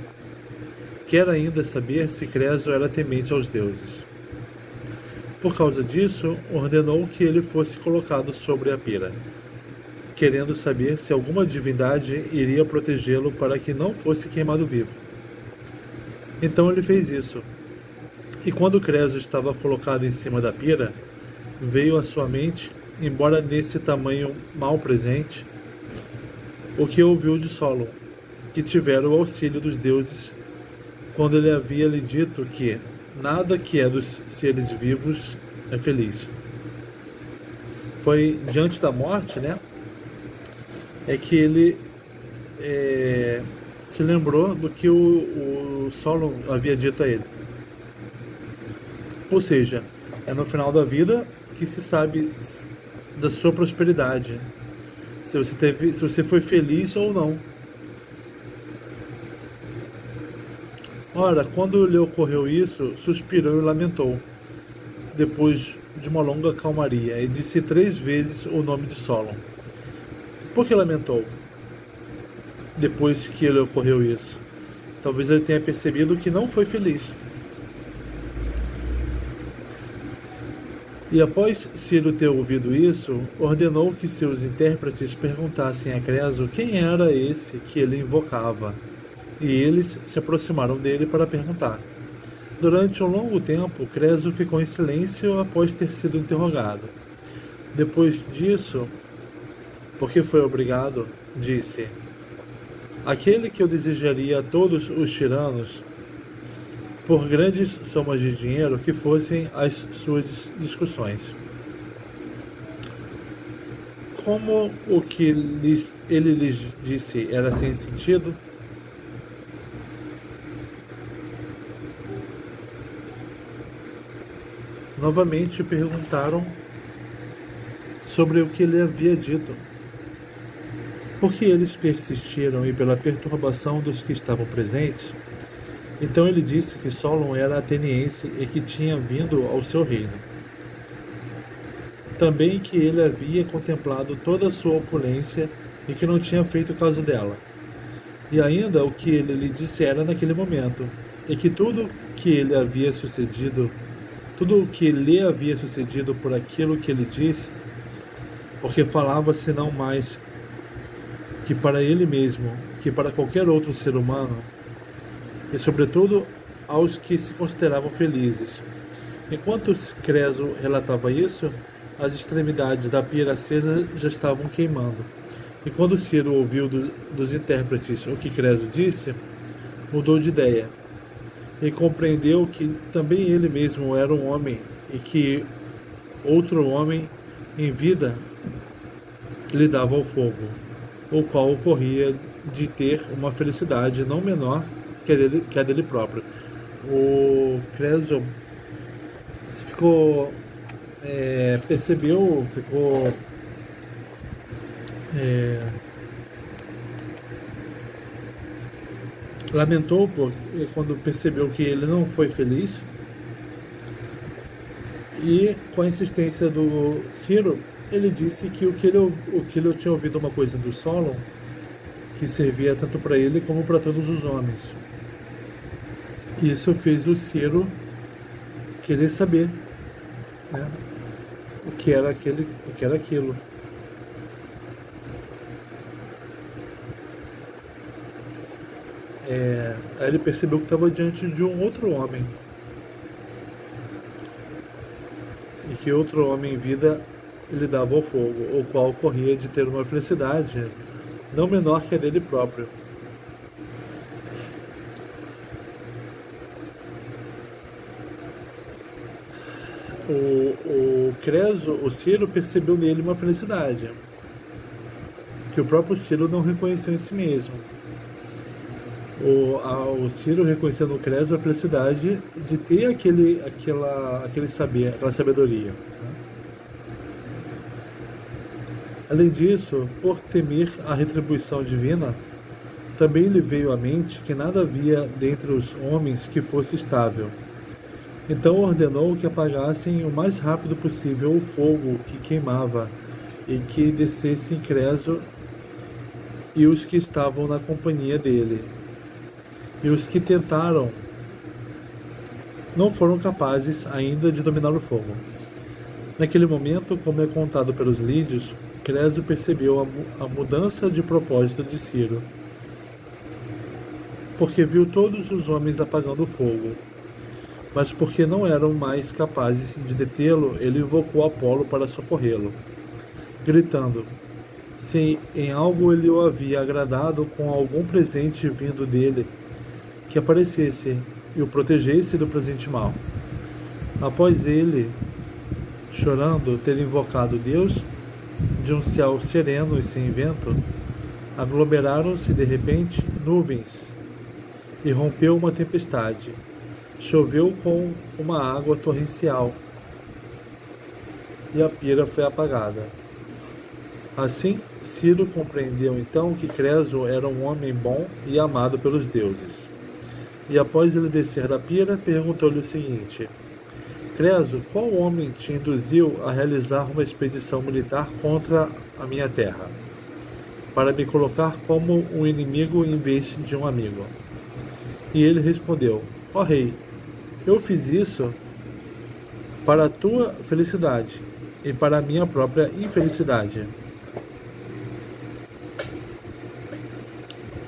Quer ainda saber se Creso era temente aos deuses. Por causa disso, ordenou que ele fosse colocado sobre a pira, querendo saber se alguma divindade iria protegê-lo para que não fosse queimado vivo. Então ele fez isso. E quando Creso estava colocado em cima da pira, veio à sua mente, embora nesse tamanho mal presente, o que ouviu de Solon, que tivera o auxílio dos deuses quando ele havia lhe dito que nada que é dos seres vivos é feliz. Foi diante da morte, né, é que ele se lembrou do que o Solon havia dito a ele. Ou seja, é no final da vida que se sabe da sua prosperidade, se você foi feliz ou não. Ora, quando lhe ocorreu isso, suspirou e lamentou, depois de uma longa calmaria, e disse 3 vezes o nome de Solon. Por que lamentou? Depois que lhe ocorreu isso, talvez ele tenha percebido que não foi feliz. E após Ciro ter ouvido isso, ordenou que seus intérpretes perguntassem a Creso quem era esse que ele invocava, e eles se aproximaram dele para perguntar. Durante um longo tempo, Creso ficou em silêncio após ter sido interrogado. Depois disso, porque foi obrigado, disse: aquele que eu desejaria a todos os tiranos, por grandes somas de dinheiro que fossem as suas discussões. Como o que ele lhes disse era sem sentido, novamente perguntaram sobre o que ele havia dito. Porque eles persistiram e pela perturbação dos que estavam presentes, então ele disse que Solon era ateniense e que tinha vindo ao seu reino. Também que ele havia contemplado toda a sua opulência e que não tinha feito caso dela. E ainda o que ele lhe dissera naquele momento, e que tudo o que lhe havia sucedido por aquilo que ele disse, porque falava-se não mais que para ele mesmo, que para qualquer outro ser humano, e sobretudo aos que se consideravam felizes. Enquanto Creso relatava isso, as extremidades da pira acesa já estavam queimando. E quando Ciro ouviu dos intérpretes o que Creso disse, mudou de ideia, e compreendeu que também ele mesmo era um homem, e que outro homem em vida lhe dava ao fogo, o qual ocorria de ter uma felicidade não menor que a dele próprio. O Creso lamentou quando percebeu que ele não foi feliz, e com a insistência do Ciro, ele disse que o que ele tinha ouvido uma coisa do Solon que servia tanto para ele como para todos os homens. Isso fez o Ciro querer saber, né, o que era aquilo. Aí ele percebeu que estava diante de um outro homem, e que outro homem em vida lhe dava ao fogo, o qual corria de ter uma felicidade não menor que a dele próprio. O Ciro percebeu nele uma felicidade que o próprio Ciro não reconheceu em si mesmo. O Ciro reconheceu no Creso a felicidade de ter aquele saber, aquela sabedoria. Além disso, por temer a retribuição divina, também lhe veio à mente que nada havia dentre os homens que fosse estável. Então ordenou que apagassem o mais rápido possível o fogo que queimava, e que descessem Creso e os que estavam na companhia dele. E os que tentaram não foram capazes ainda de dominar o fogo. Naquele momento, como é contado pelos lídios, Creso percebeu a mudança de propósito de Ciro, porque viu todos os homens apagando o fogo. Mas porque não eram mais capazes de detê-lo, ele invocou Apolo para socorrê-lo, gritando: se em algo ele o havia agradado com algum presente vindo dele, que aparecesse e o protegesse do presente mal. Após ele, chorando, ter invocado Deus, de um céu sereno e sem vento, aglomeraram-se de repente nuvens e rompeu uma tempestade. Choveu com uma água torrencial e a pira foi apagada. Assim, Ciro compreendeu então que Creso era um homem bom e amado pelos deuses. E após ele descer da pira, perguntou-lhe o seguinte: Creso, qual homem te induziu a realizar uma expedição militar contra a minha terra, para me colocar como um inimigo em vez de um amigo? E ele respondeu: ó rei, eu fiz isso para a tua felicidade e para a minha própria infelicidade.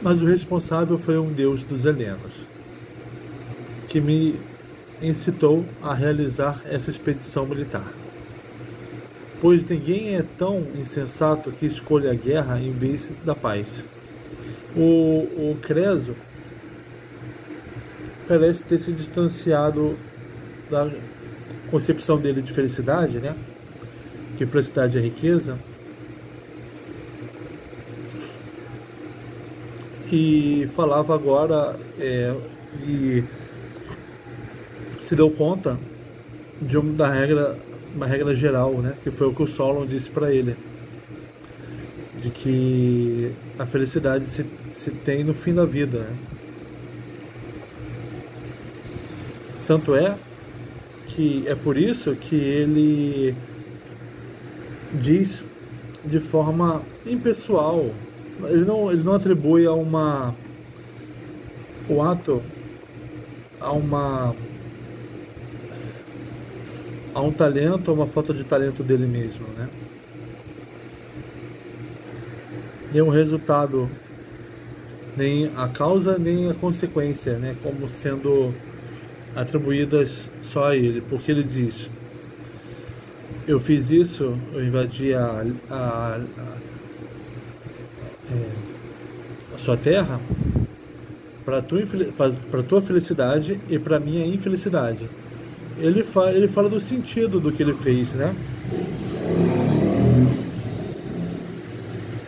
Mas o responsável foi um deus dos helenos, que me incitou a realizar essa expedição militar. Pois ninguém é tão insensato que escolha a guerra em vez da paz. O Creso parece ter se distanciado da concepção dele de felicidade, né? Que felicidade é riqueza. E falava agora e se deu conta de uma regra geral, né? Que foi o que o Solon disse para ele, de que a felicidade se tem no fim da vida, né? Tanto é que é por isso que ele diz de forma impessoal. Ele não atribui o ato a um talento, a uma falta de talento dele mesmo, né? Nem o resultado, nem a causa, nem a consequência, né? Como sendo atribuídas só a ele, porque ele diz: eu fiz isso, eu invadi a sua terra para a tua felicidade e para a minha infelicidade. Ele fala do sentido do que ele fez, né?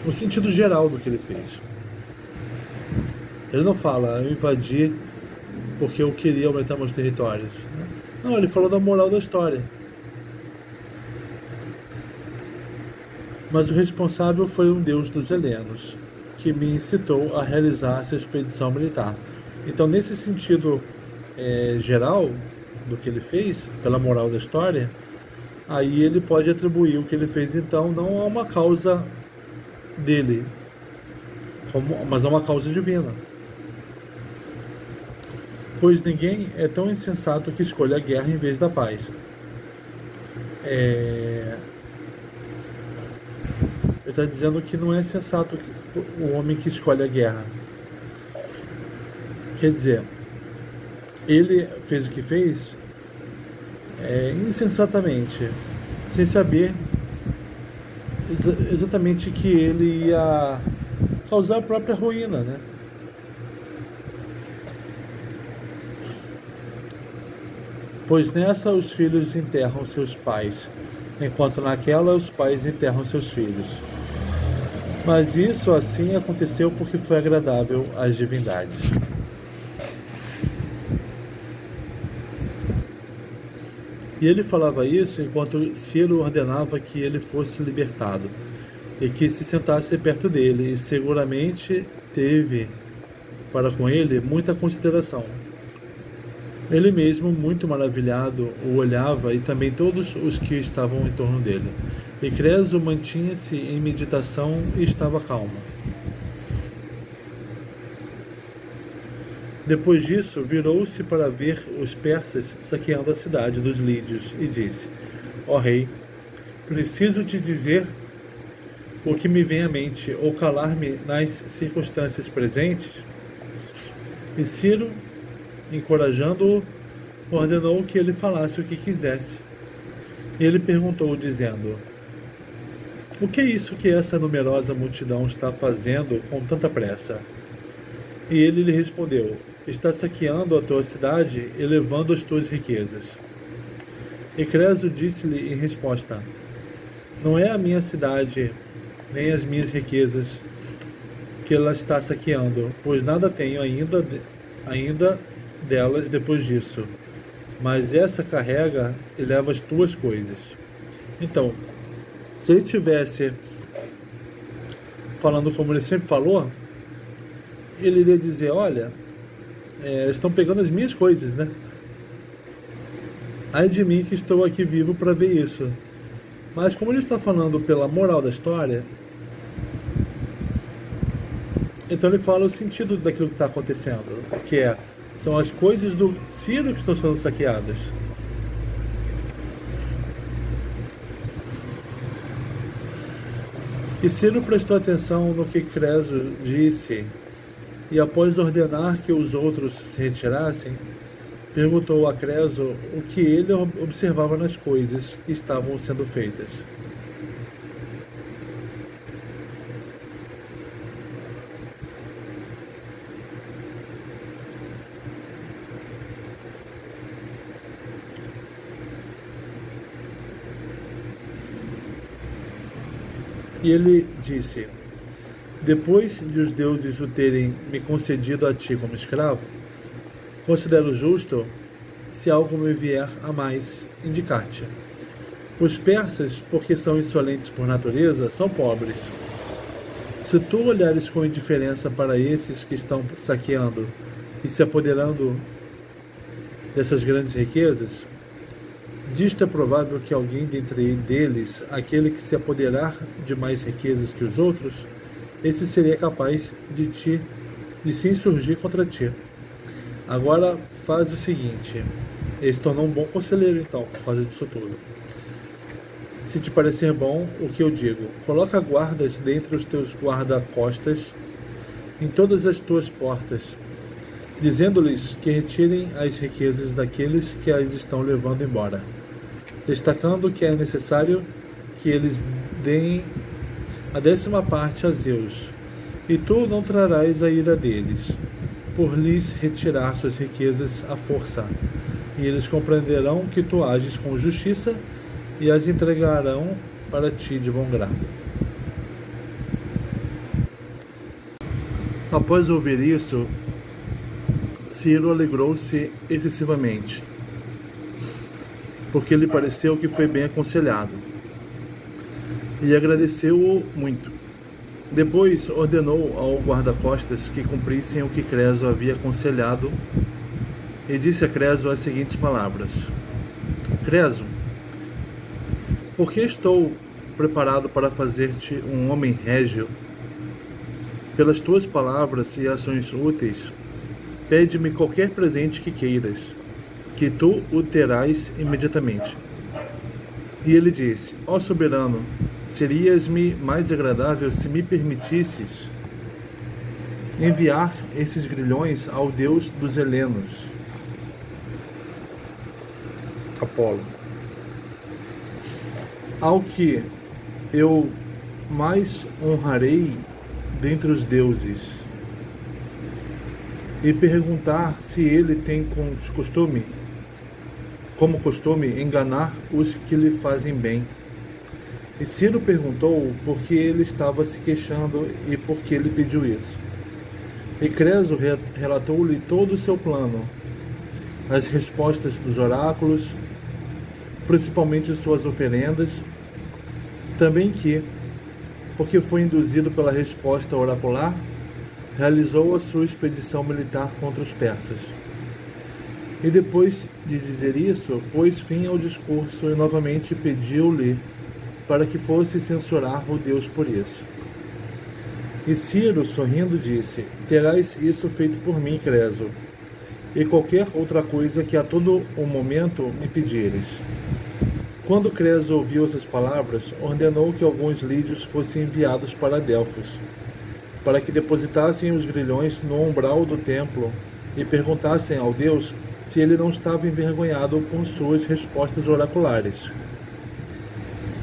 O sentido geral do que ele fez. Ele não fala: eu invadi porque eu queria aumentar meus territórios. Não, ele falou da moral da história. Mas o responsável foi um deus dos helenos, que me incitou a realizar essa expedição militar. Então, nesse sentido geral do que ele fez, pela moral da história, aí ele pode atribuir o que ele fez, então, não a uma causa dele, mas a uma causa divina. Pois ninguém é tão insensato que escolha a guerra em vez da paz. Ele está dizendo que não é sensato o homem que escolhe a guerra. Quer dizer, ele fez o que fez insensatamente, sem saber exatamente que ele ia causar a própria ruína, né? Pois nessa os filhos enterram seus pais, enquanto naquela os pais enterram seus filhos. Mas isso assim aconteceu porque foi agradável às divindades. E ele falava isso enquanto Ciro ordenava que ele fosse libertado e que se sentasse perto dele, e seguramente teve para com ele muita consideração. Ele mesmo, muito maravilhado, o olhava, e também todos os que estavam em torno dele. E Creso mantinha-se em meditação e estava calmo. Depois disso, virou-se para ver os persas saqueando a cidade dos lídios e disse: ó rei, preciso te dizer o que me vem à mente, ou calar-me nas circunstâncias presentes? E Ciro, encorajando-o, ordenou que ele falasse o que quisesse. Ele perguntou, dizendo: O que é isso que essa numerosa multidão está fazendo com tanta pressa? E ele lhe respondeu: está saqueando a tua cidade e levando as tuas riquezas. E Creso disse-lhe em resposta: não é a minha cidade, nem as minhas riquezas que ela está saqueando, pois nada tenho ainda delas depois disso. Mas essa carrega e leva as tuas coisas. Então, se ele tivesse falando como ele sempre falou, ele iria dizer: olha, estão pegando as minhas coisas, né? Ai de mim que estou aqui vivo para ver isso. Mas como ele está falando pela moral da história, então ele fala o sentido daquilo que está acontecendo, que são as coisas do Ciro que estão sendo saqueadas. E Ciro prestou atenção no que Creso disse, e após ordenar que os outros se retirassem, perguntou a Creso o que ele observava nas coisas que estavam sendo feitas. E ele disse: depois de os deuses o terem me concedido a ti como escravo, considero justo, se algo me vier a mais, indicar-te. Os persas, porque são insolentes por natureza, são pobres. Se tu olhares com indiferença para esses que estão saqueando e se apoderando dessas grandes riquezas, disto é provável que alguém dentre deles, aquele que se apoderar de mais riquezas que os outros, esse seria capaz de se insurgir contra ti. Agora faz o seguinte: ele se tornou um bom conselheiro então, por causa disso tudo. Se te parecer bom o que eu digo, coloca guardas dentre os teus guarda-costas em todas as tuas portas, dizendo-lhes que retirem as riquezas daqueles que as estão levando embora, destacando que é necessário que eles deem a 10ª parte a Zeus, e tu não trarás a ira deles, por lhes retirar suas riquezas à força, e eles compreenderão que tu ages com justiça e as entregarão para ti de bom grado. Após ouvir isso, Ciro alegrou-se excessivamente, porque lhe pareceu que foi bem aconselhado, e agradeceu-o muito. Depois ordenou ao guarda-costas que cumprissem o que Creso havia aconselhado, e disse a Creso as seguintes palavras: Creso, porque estou preparado para fazer-te um homem régio, pelas tuas palavras e ações úteis, pede-me qualquer presente que queiras, que tu o terás imediatamente. E ele disse: ó soberano, serias-me mais agradável se me permitisses enviar esses grilhões ao deus dos helenos, Apolo, ao que eu mais honrarei dentre os deuses, e perguntar se ele tem como costume enganar os que lhe fazem bem. E Ciro perguntou por que ele estava se queixando e por que ele pediu isso. E Creso relatou-lhe todo o seu plano, as respostas dos oráculos, principalmente suas oferendas, também que, porque foi induzido pela resposta oracular, realizou a sua expedição militar contra os persas. E depois de dizer isso, pôs fim ao discurso e novamente pediu-lhe para que fosse censurar o Deus por isso. E Ciro, sorrindo, disse: terás isso feito por mim, Creso, e qualquer outra coisa que a todo o momento me pedires. Quando Creso ouviu essas palavras, ordenou que alguns lídios fossem enviados para Delfos, para que depositassem os grilhões no umbral do templo e perguntassem ao Deus se ele não estava envergonhado com suas respostas oraculares.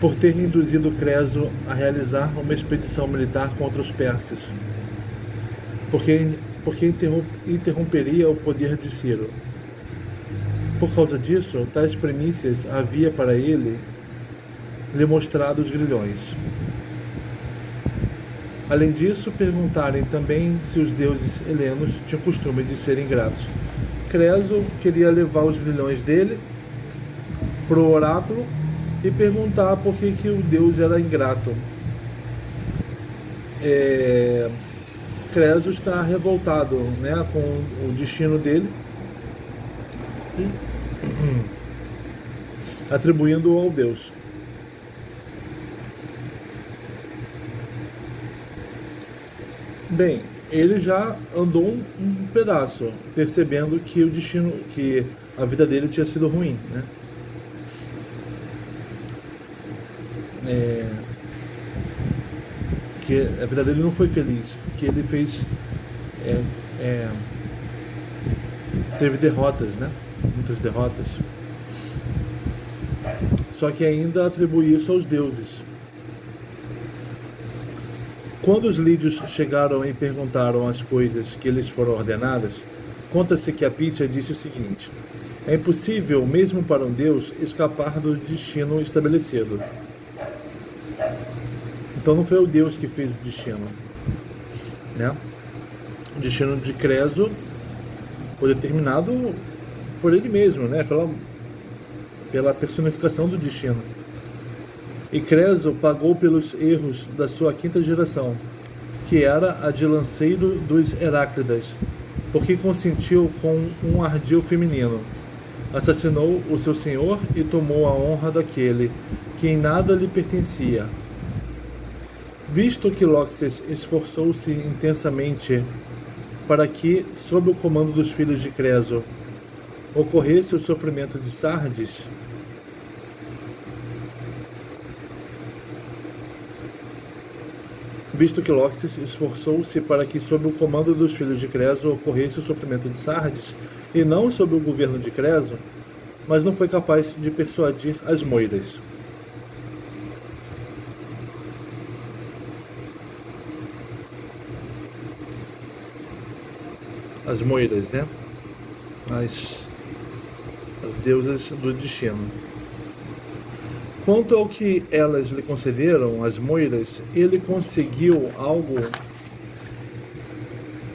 por ter induzido Creso a realizar uma expedição militar contra os persas, porque interromperia o poder de Ciro. Por causa disso, tais primícias havia para ele lhe mostrado os grilhões. Além disso, perguntarem também se os deuses helenos tinham costume de serem ingratos. Creso queria levar os grilhões dele para o oráculo e perguntar por que o deus era ingrato. Creso está revoltado, né, com o destino dele, atribuindo-o ao deus. Bem, ele já andou um pedaço, percebendo que o destino, que a vida dele tinha sido ruim, né? Que a vida dele não foi feliz, que ele fez, teve derrotas, né? Muitas derrotas. Só que ainda atribui isso aos deuses. Quando os lídios chegaram e perguntaram as coisas que lhes foram ordenadas, conta-se que a Pítia disse o seguinte: é impossível, mesmo para um deus, escapar do destino estabelecido. Então não foi o deus que fez o destino, né? O destino de Creso foi determinado por ele mesmo, né? Pela personificação do destino. E Creso pagou pelos erros da sua quinta geração, que era a de lanceiro dos Heráclidas, porque consentiu com um ardil feminino. Assassinou o seu senhor e tomou a honra daquele que em nada lhe pertencia. Visto que Lóxis esforçou-se intensamente para que, sob o comando dos filhos de Creso, ocorresse o sofrimento de Sardes, sob o comando dos filhos de Creso, ocorresse o sofrimento de Sardes, e não sob o governo de Creso, mas não foi capaz de persuadir as moiras. As moiras, né? As deusas do destino. Quanto ao que elas lhe concederam, as moiras, ele conseguiu algo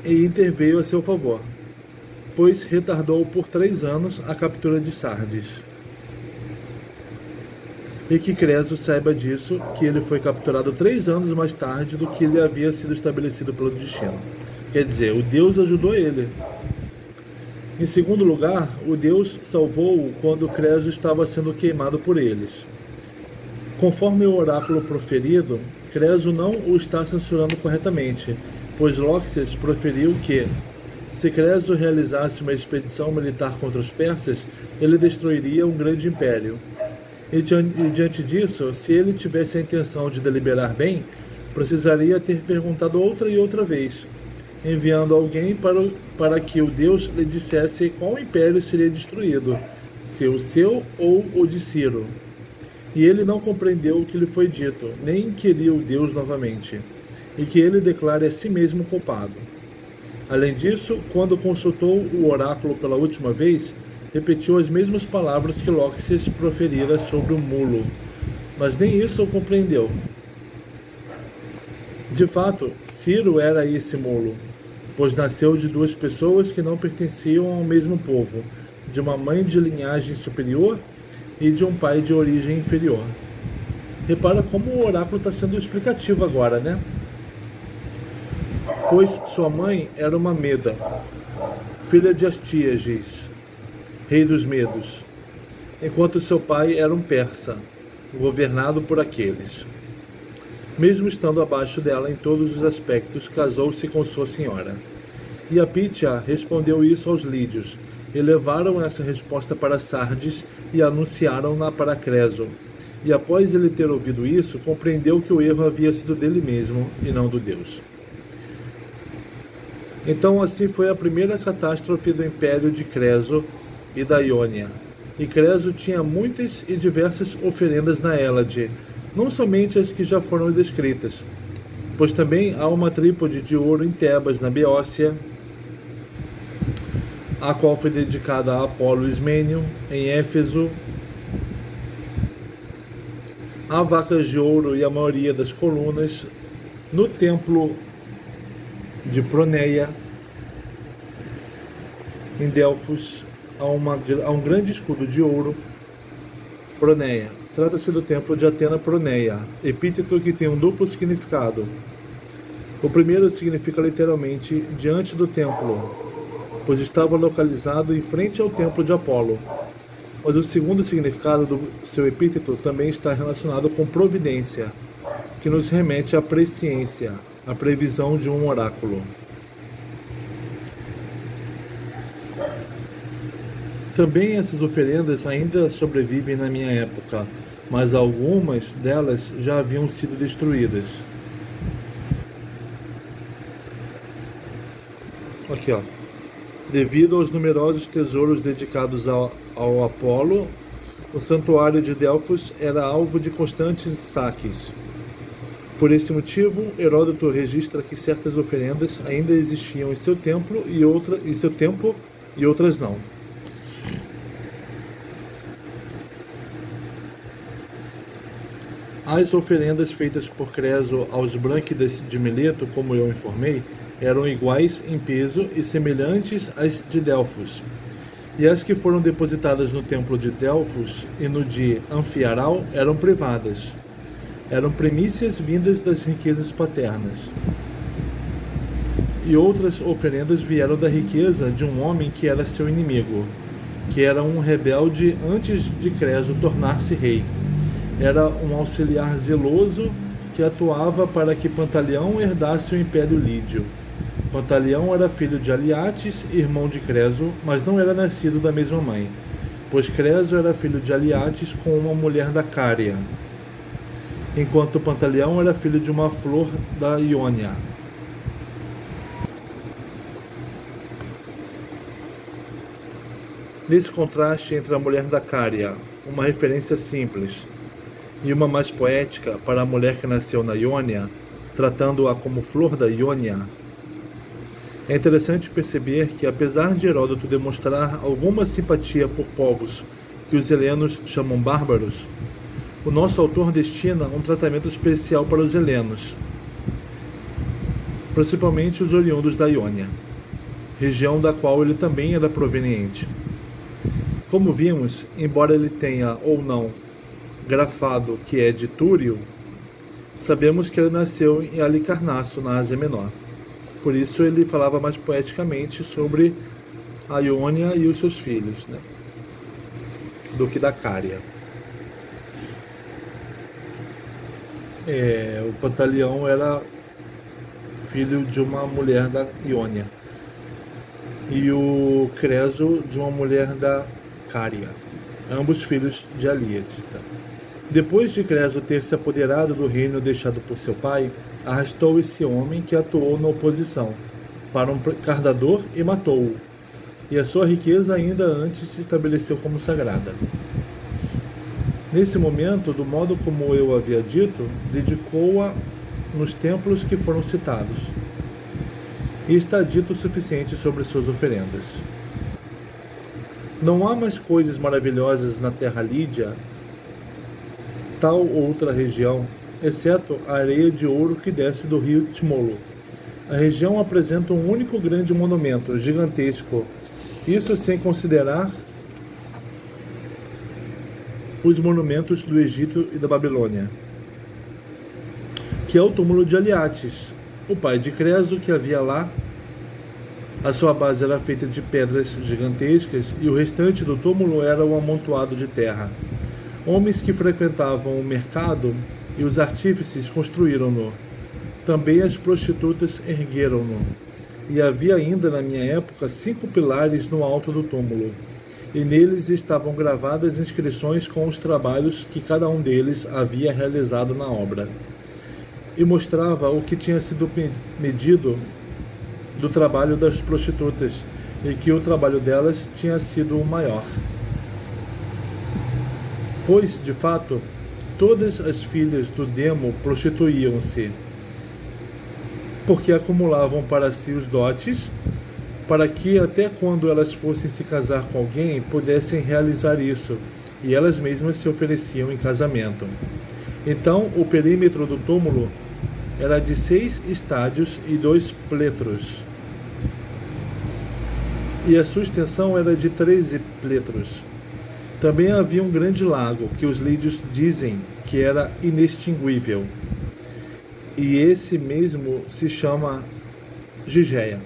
e interveio a seu favor, pois retardou por 3 anos a captura de Sardes. E que Creso saiba disso, que ele foi capturado 3 anos mais tarde do que lhe havia sido estabelecido pelo destino. Quer dizer, o Deus ajudou ele. Em segundo lugar, o Deus salvou-o quando Creso estava sendo queimado por eles. Conforme o oráculo proferido, Creso não o está censurando corretamente, pois Lóxis proferiu que, se Creso realizasse uma expedição militar contra os persas, ele destruiria um grande império. E diante disso, se ele tivesse a intenção de deliberar bem, precisaria ter perguntado outra e outra vez, enviando alguém para que o Deus lhe dissesse qual império seria destruído, se o seu ou o de Ciro. E ele não compreendeu o que lhe foi dito, nem queria o Deus novamente, e que ele declare a si mesmo culpado. Além disso, quando consultou o oráculo pela última vez, repetiu as mesmas palavras que Lóxis proferira sobre o mulo, mas nem isso o compreendeu. De fato, Ciro era esse mulo, pois nasceu de 2 pessoas que não pertenciam ao mesmo povo, de uma mãe de linhagem superior e de um pai de origem inferior. Repara como o oráculo está sendo explicativo agora, né? Pois sua mãe era uma Meda, filha de Astíages, rei dos Medos, enquanto seu pai era um persa, governado por aqueles. Mesmo estando abaixo dela em todos os aspectos, casou-se com sua senhora. E a Pítia respondeu isso aos lídios, e levaram essa resposta para Sardes e anunciaram-na para Creso. E após ele ter ouvido isso, compreendeu que o erro havia sido dele mesmo e não do Deus. Então assim foi a primeira catástrofe do império de Creso e da Iônia. E Creso tinha muitas e diversas oferendas na Hélade, não somente as que já foram descritas, pois também há uma trípode de ouro em Tebas, na Beócia, a qual foi dedicada a Apolo Ismênio, em Éfeso. Há vacas de ouro e a maioria das colunas no templo de Proneia, em Delfos. Há um grande escudo de ouro. Proneia. Trata-se do templo de Atena Proneia, epíteto que tem um duplo significado. O primeiro significa literalmente diante do templo, pois estava localizado em frente ao templo de Apolo. Mas o segundo significado do seu epíteto também está relacionado com providência, que nos remete à presciência, à previsão de um oráculo. Também essas oferendas ainda sobrevivem na minha época, mas algumas delas já haviam sido destruídas. Aqui, ó. Devido aos numerosos tesouros dedicados ao Apolo, o santuário de Delfos era alvo de constantes saques. Por esse motivo, Heródoto registra que certas oferendas ainda existiam em seu templo e outras não. As oferendas feitas por Creso aos Brânquidas de Mileto, como eu informei, eram iguais em peso e semelhantes às de Delfos. E as que foram depositadas no templo de Delfos e no de Anfiaral eram privadas. Eram primícias vindas das riquezas paternas. E outras oferendas vieram da riqueza de um homem que era seu inimigo, que era um rebelde antes de Creso tornar-se rei. Era um auxiliar zeloso que atuava para que Pantaleão herdasse o Império Lídio. Pantaleão era filho de Aliates, irmão de Creso, mas não era nascido da mesma mãe, pois Creso era filho de Aliates com uma mulher da Cária, enquanto Pantaleão era filho de uma flor da Iônia. Nesse contraste entre a mulher da Cária, uma referência simples, e uma mais poética para a mulher que nasceu na Iônia, tratando-a como flor da Iônia, é interessante perceber que, apesar de Heródoto demonstrar alguma simpatia por povos que os helenos chamam bárbaros, o nosso autor destina um tratamento especial para os helenos, principalmente os oriundos da Iônia, região da qual ele também era proveniente. Como vimos, embora ele tenha ou não grafado que é de Túrio, sabemos que ele nasceu em Halicarnasso, na Ásia Menor. Por isso ele falava mais poeticamente sobre a Iônia e os seus filhos, né, do que da Cária. O Pantaleão era filho de uma mulher da Iônia e o Creso de uma mulher da Cária, ambos filhos de Aliates. Tá? Depois de Creso ter se apoderado do reino deixado por seu pai, arrastou esse homem que atuou na oposição para um cardador e matou-o, e a sua riqueza ainda antes se estabeleceu como sagrada. Nesse momento, do modo como eu havia dito, dedicou-a nos templos que foram citados, e está dito o suficiente sobre suas oferendas. Não há mais coisas maravilhosas na terra lídia, tal outra região, exceto a areia de ouro que desce do rio Tmolo. A região apresenta um único grande monumento, gigantesco, isso sem considerar os monumentos do Egito e da Babilônia, que é o túmulo de Aliates, o pai de Creso, que havia lá. A sua base era feita de pedras gigantescas e o restante do túmulo era um amontoado de terra. Homens que frequentavam o mercado e os artífices construíram-no. Também as prostitutas ergueram-no. E havia ainda na minha época 5 pilares no alto do túmulo, e neles estavam gravadas inscrições com os trabalhos que cada um deles havia realizado na obra, e mostrava o que tinha sido medido do trabalho das prostitutas, e que o trabalho delas tinha sido o maior. Pois, de fato, Todas as filhas do Demo prostituíam-se, porque acumulavam para si os dotes, para que até quando elas fossem se casar com alguém, pudessem realizar isso, e elas mesmas se ofereciam em casamento. Então, o perímetro do túmulo era de 6 estádios e 2 pletros, e a sua extensão era de 13 pletros. Também havia um grande lago, que os lídios dizem que era inextinguível, e esse mesmo se chama Gigeia.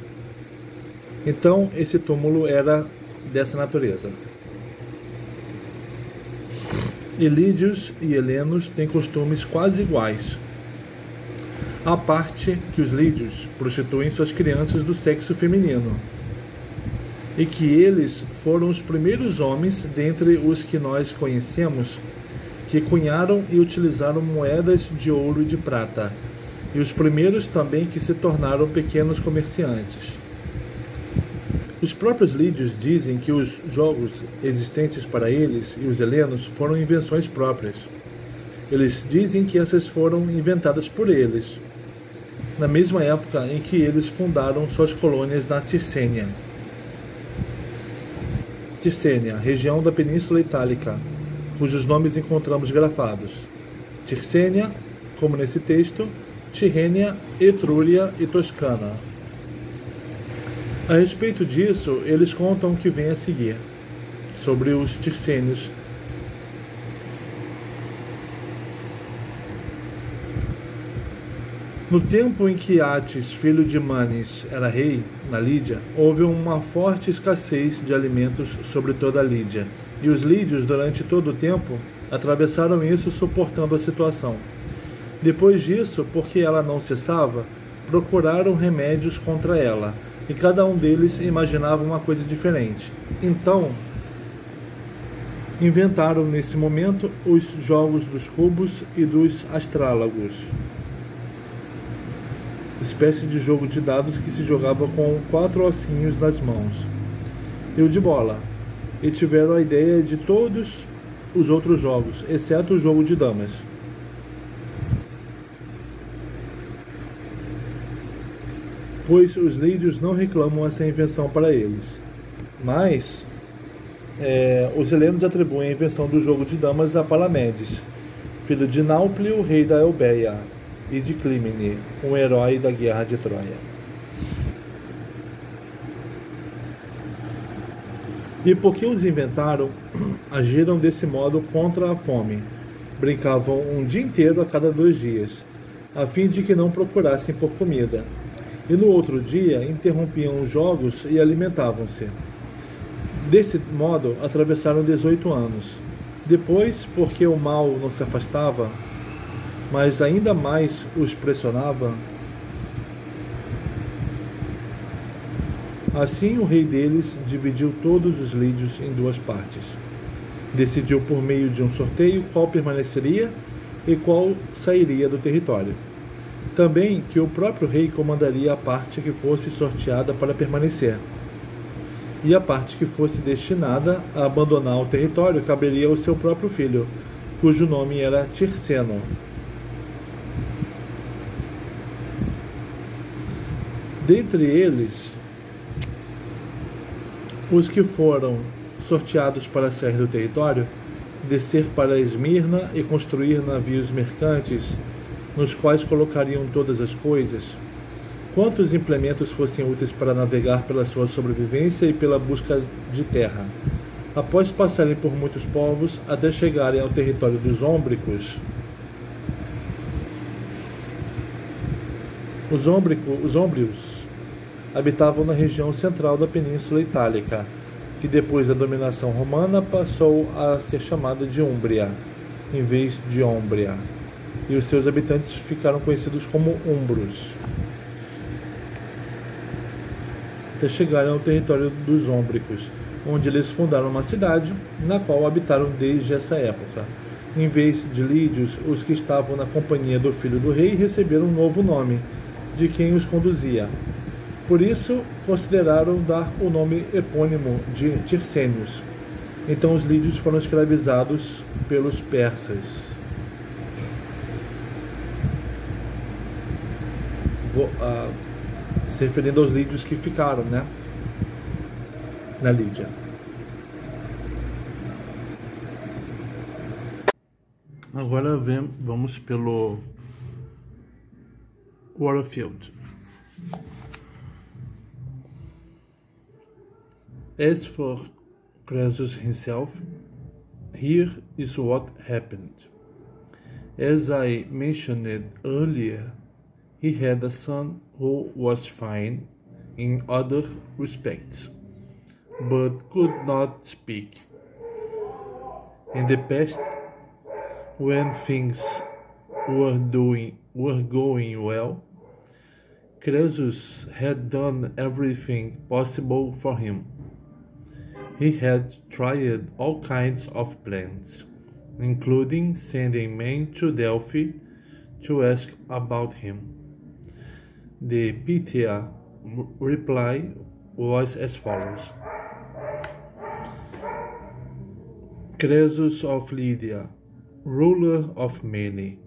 Então, esse túmulo era dessa natureza. E lídios e helenos têm costumes quase iguais, à parte que os lídios prostituem suas crianças do sexo feminino, e que eles foram os primeiros homens dentre os que nós conhecemos que cunharam e utilizaram moedas de ouro e de prata, e os primeiros também que se tornaram pequenos comerciantes. Os próprios lídios dizem que os jogos existentes para eles e os helenos foram invenções próprias. Eles dizem que essas foram inventadas por eles, na mesma época em que eles fundaram suas colônias na Ticênia. Ticênia, região da Península Itálica, cujos nomes encontramos grafados. Ticênia, como nesse texto, Tirrênia, Etrúria e Toscana. A respeito disso, eles contam o que vem a seguir, sobre os ticênios. No tempo em que Atis, filho de Manes, era rei na Lídia, houve uma forte escassez de alimentos sobre toda a Lídia, e os lídios, durante todo o tempo, atravessaram isso suportando a situação. Depois disso, porque ela não cessava, procuraram remédios contra ela, e cada um deles imaginava uma coisa diferente. Então, inventaram nesse momento os jogos dos cubos e dos astrálagos, espécie de jogo de dados que se jogava com 4 ossinhos nas mãos, e o de bola, e tiveram a ideia de todos os outros jogos, exceto o jogo de damas. Pois os lídios não reclamam essa invenção para eles, mas os helenos atribuem a invenção do jogo de damas a Palamedes, filho de Náuplio, rei da Eubéia, e de Clímene, um herói da guerra de Troia. E porque os inventaram, agiram desse modo contra a fome. Brincavam um dia inteiro a cada 2 dias, a fim de que não procurassem por comida. E no outro dia interrompiam os jogos e alimentavam-se. Desse modo atravessaram 18 anos. Depois, porque o mal não se afastava, mas ainda mais os pressionava, assim o rei deles dividiu todos os lídios em 2 partes. Decidiu por meio de um sorteio qual permaneceria e qual sairia do território. Também que o próprio rei comandaria a parte que fosse sorteada para permanecer, e a parte que fosse destinada a abandonar o território caberia ao seu próprio filho, cujo nome era Tirceno. Dentre eles, os que foram sorteados para sair do território, descer para Esmirna e construir navios mercantes, nos quais colocariam todas as coisas, quantos implementos fossem úteis para navegar pela sua sobrevivência e pela busca de terra. Após passarem por muitos povos, até chegarem ao território dos Ômbricos, os Ômbrios habitavam na região central da Península Itálica, que depois da dominação romana passou a ser chamada de Úmbria, em vez de Ombria, e os seus habitantes ficaram conhecidos como Umbros, até chegarem ao território dos Ômbricos, onde eles fundaram uma cidade, na qual habitaram desde essa época. Em vez de lídios, os que estavam na companhia do filho do rei receberam um novo nome, de quem os conduzia. Por isso, consideraram dar o nome epônimo de Tircênios. Então os lídios foram escravizados pelos persas. se referindo aos lídios que ficaram, né, na Lídia. Agora vamos pelo Warfield. As for Croesus himself, here is what happened. As I mentioned earlier, he had a son who was fine in other respects, but could not speak. In the past, when things were going well, Croesus had done everything possible for him. He had tried all kinds of plans, including sending men to Delphi to ask about him. The Pythia reply was as follows: Croesus of Lydia, ruler of many,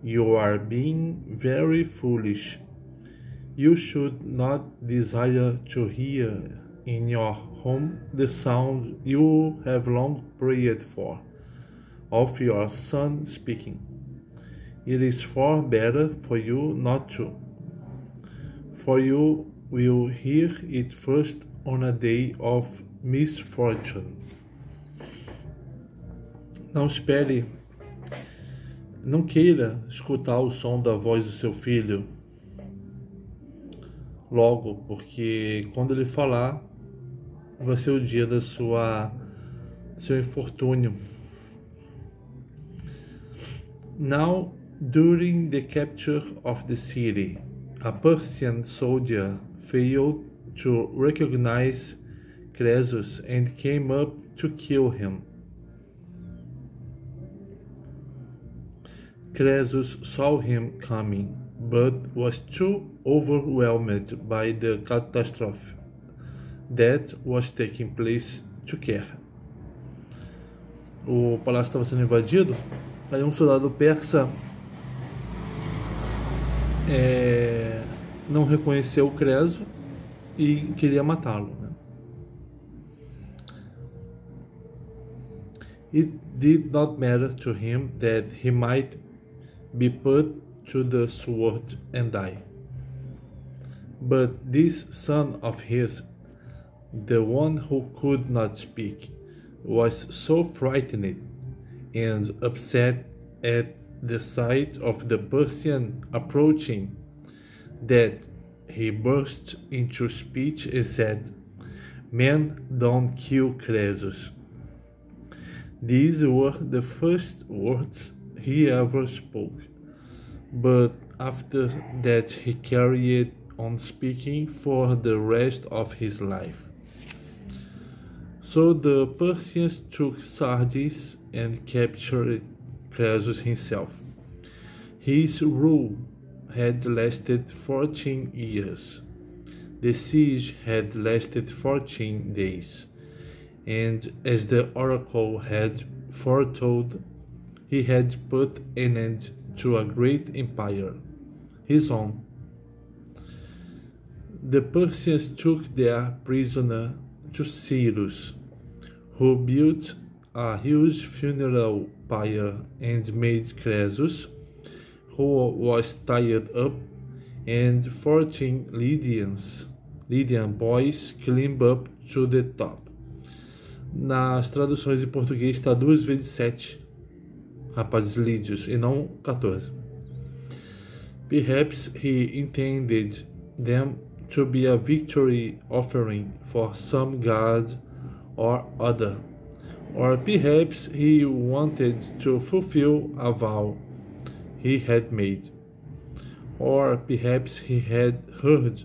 you are being very foolish. You should not desire to hear in your home the sound you have long prayed for, of your son speaking. It is far better for you not to, for you will hear it first on a day of misfortune. Não queira escutar o som da voz do seu filho logo, porque quando ele falar, vai ser o dia do seu infortúnio. Now, during the capture of the city, a Persian soldier failed to recognize Croesus and came up to kill him. Croesus saw him coming, but was too overwhelmed by the catastrophe that was taking place to care. O palácio estava sendo invadido, aí um soldado persa não reconheceu Croesus e queria matá-lo, né? It did not matter to him that he might be put to the sword and die. But this son of his, the one who could not speak, was so frightened and upset at the sight of the Persian approaching that he burst into speech and said, "Men don't kill Croesus." These were the first words he ever spoke, but after that he carried on speaking for the rest of his life. So the Persians took Sardis and captured Croesus himself. His rule had lasted 14 years. The siege had lasted 14 days, and as the oracle had foretold, he had put an end to a great empire, his own. The Persians took their prisoner to Cyrus, who built a huge funeral pyre and made Croesus, who was tied up, and 14 Lydian boys climb up to the top. Nas traduções em português está 2 vezes 7 rapazes lídios e não 14. Perhaps he intended them to be a victory offering for some god or other, or perhaps he wanted to fulfill a vow he had made, or perhaps he had heard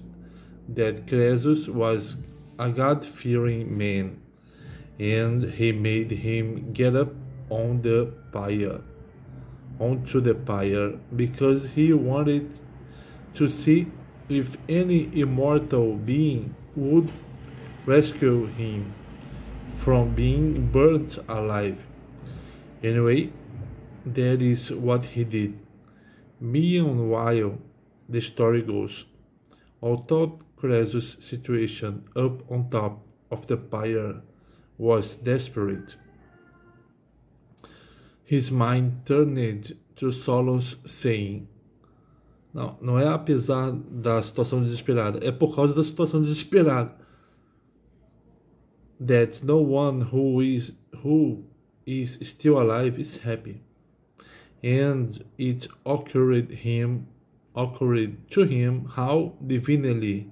that Croesus was a God-fearing man, and he made him get up onto the pyre, because he wanted to see if any immortal being would rescue him from being burnt alive. Anyway, that is what he did. Meanwhile, the story goes. Although Croesus' situation up on top of the pyre was desperate, his mind turned to Solon's saying. Não é apesar da situação desesperada, é por causa da situação desesperada. That no one who is still alive is happy. And it occurred to him how divinely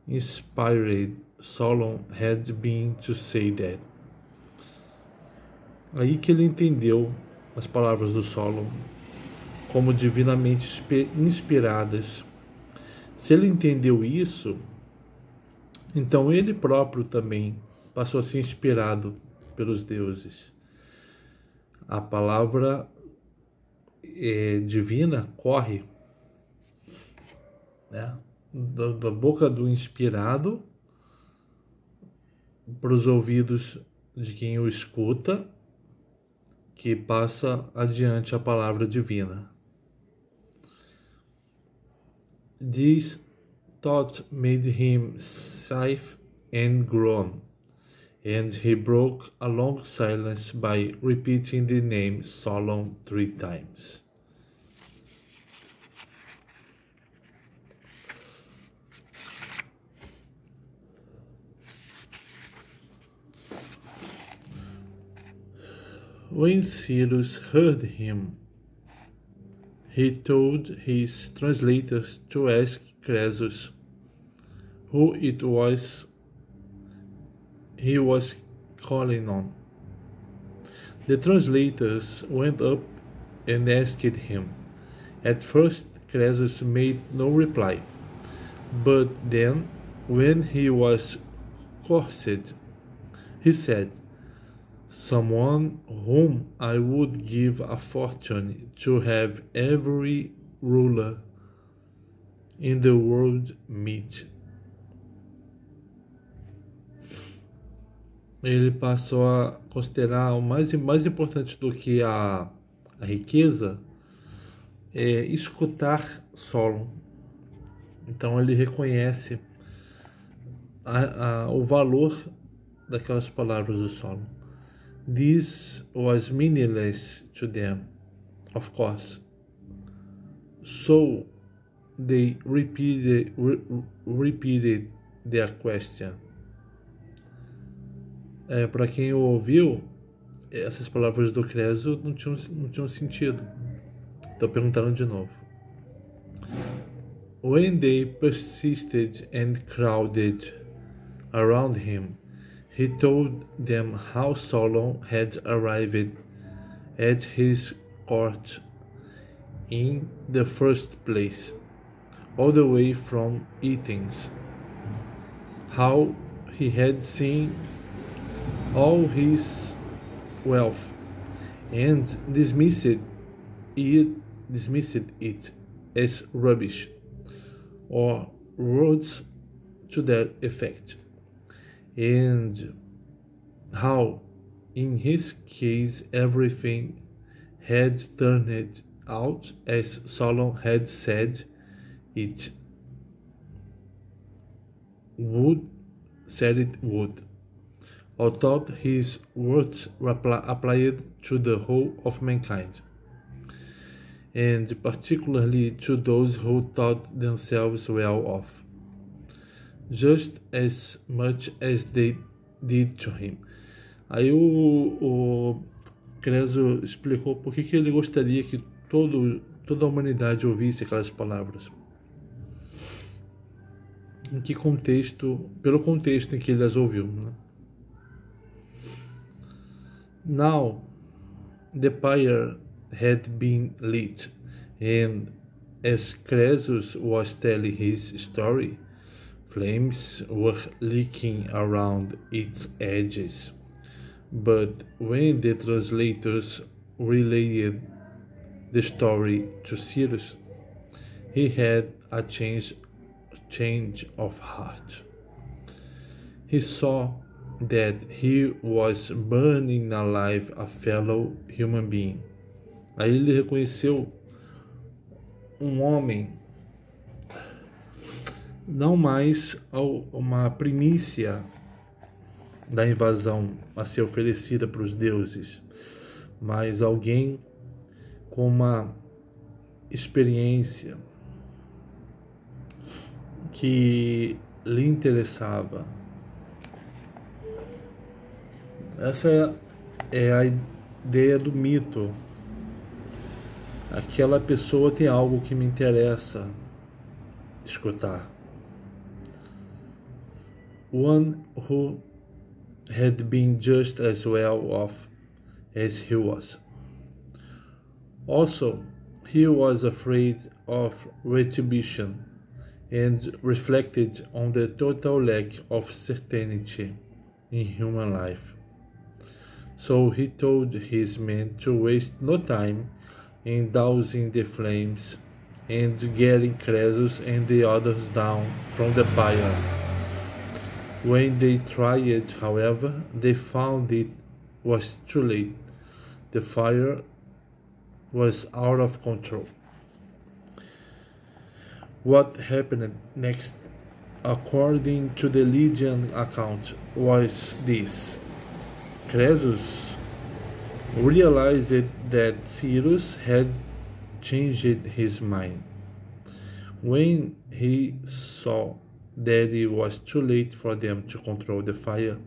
inspired Solon had been to say that. Aí que ele entendeu as palavras do Solon como divinamente inspiradas. Se ele entendeu isso, então ele próprio também passou a ser inspirado pelos deuses. A palavra divina corre, né, da boca do inspirado para os ouvidos de quem o escuta, que passa adiante a palavra divina. This thought made him sigh and groan, and he broke a long silence by repeating the name Solon 3 times. When Cyrus heard him, he told his translators to ask Croesus who it was he was calling on. The translators went up and asked him. At first, Croesus made no reply, but then, when he was coerced, he said, "Someone whom I would give a fortune to have every ruler in the world meet." Ele passou a considerar o mais importante do que a riqueza é escutar Solon. Então ele reconhece o valor daquelas palavras do Solon. This was meaningless to them, of course. So they repeated their question. Para quem ouviu, essas palavras do Croesus não tinham sentido. Então perguntaram de novo. When they persisted and crowded around him, he told them how Solon had arrived at his court in the first place, all the way from Athens, how he had seen all his wealth and dismissed it as rubbish, or words to that effect, and how in his case everything had turned out as Solon had said it would, although his words applied to the whole of mankind, and particularly to those who thought themselves well off, just as much as they did to him. Aí o Croesus explicou por que ele gostaria que toda a humanidade ouvisse aquelas palavras. Em que contexto? Pelo contexto em que ele as ouviu, né? Now, the pyre had been lit, and as Croesus was telling his story, flames were leaking around its edges. But when the translators relayed the story to Cyrus, he had a change of heart. He saw that he was burning alive a fellow human being. Aí ele reconheceu um homem não mais uma primícia da invasão a ser oferecida para os deuses, mas alguém com uma experiência que lhe interessava. Essa é a ideia do mito. Aquela pessoa tem algo que me interessa escutar. One who had been just as well off as he was. Also, he was afraid of retribution and reflected on the total lack of certainty in human life. So he told his men to waste no time in dousing the flames and getting Croesus and the others down from the pyre. When they tried, however, they found it was too late. The fire was out of control. What happened next, according to the Lydian account, was this. Croesus realized that Cyrus had changed his mind. When he saw that it was too late for them to control the fire,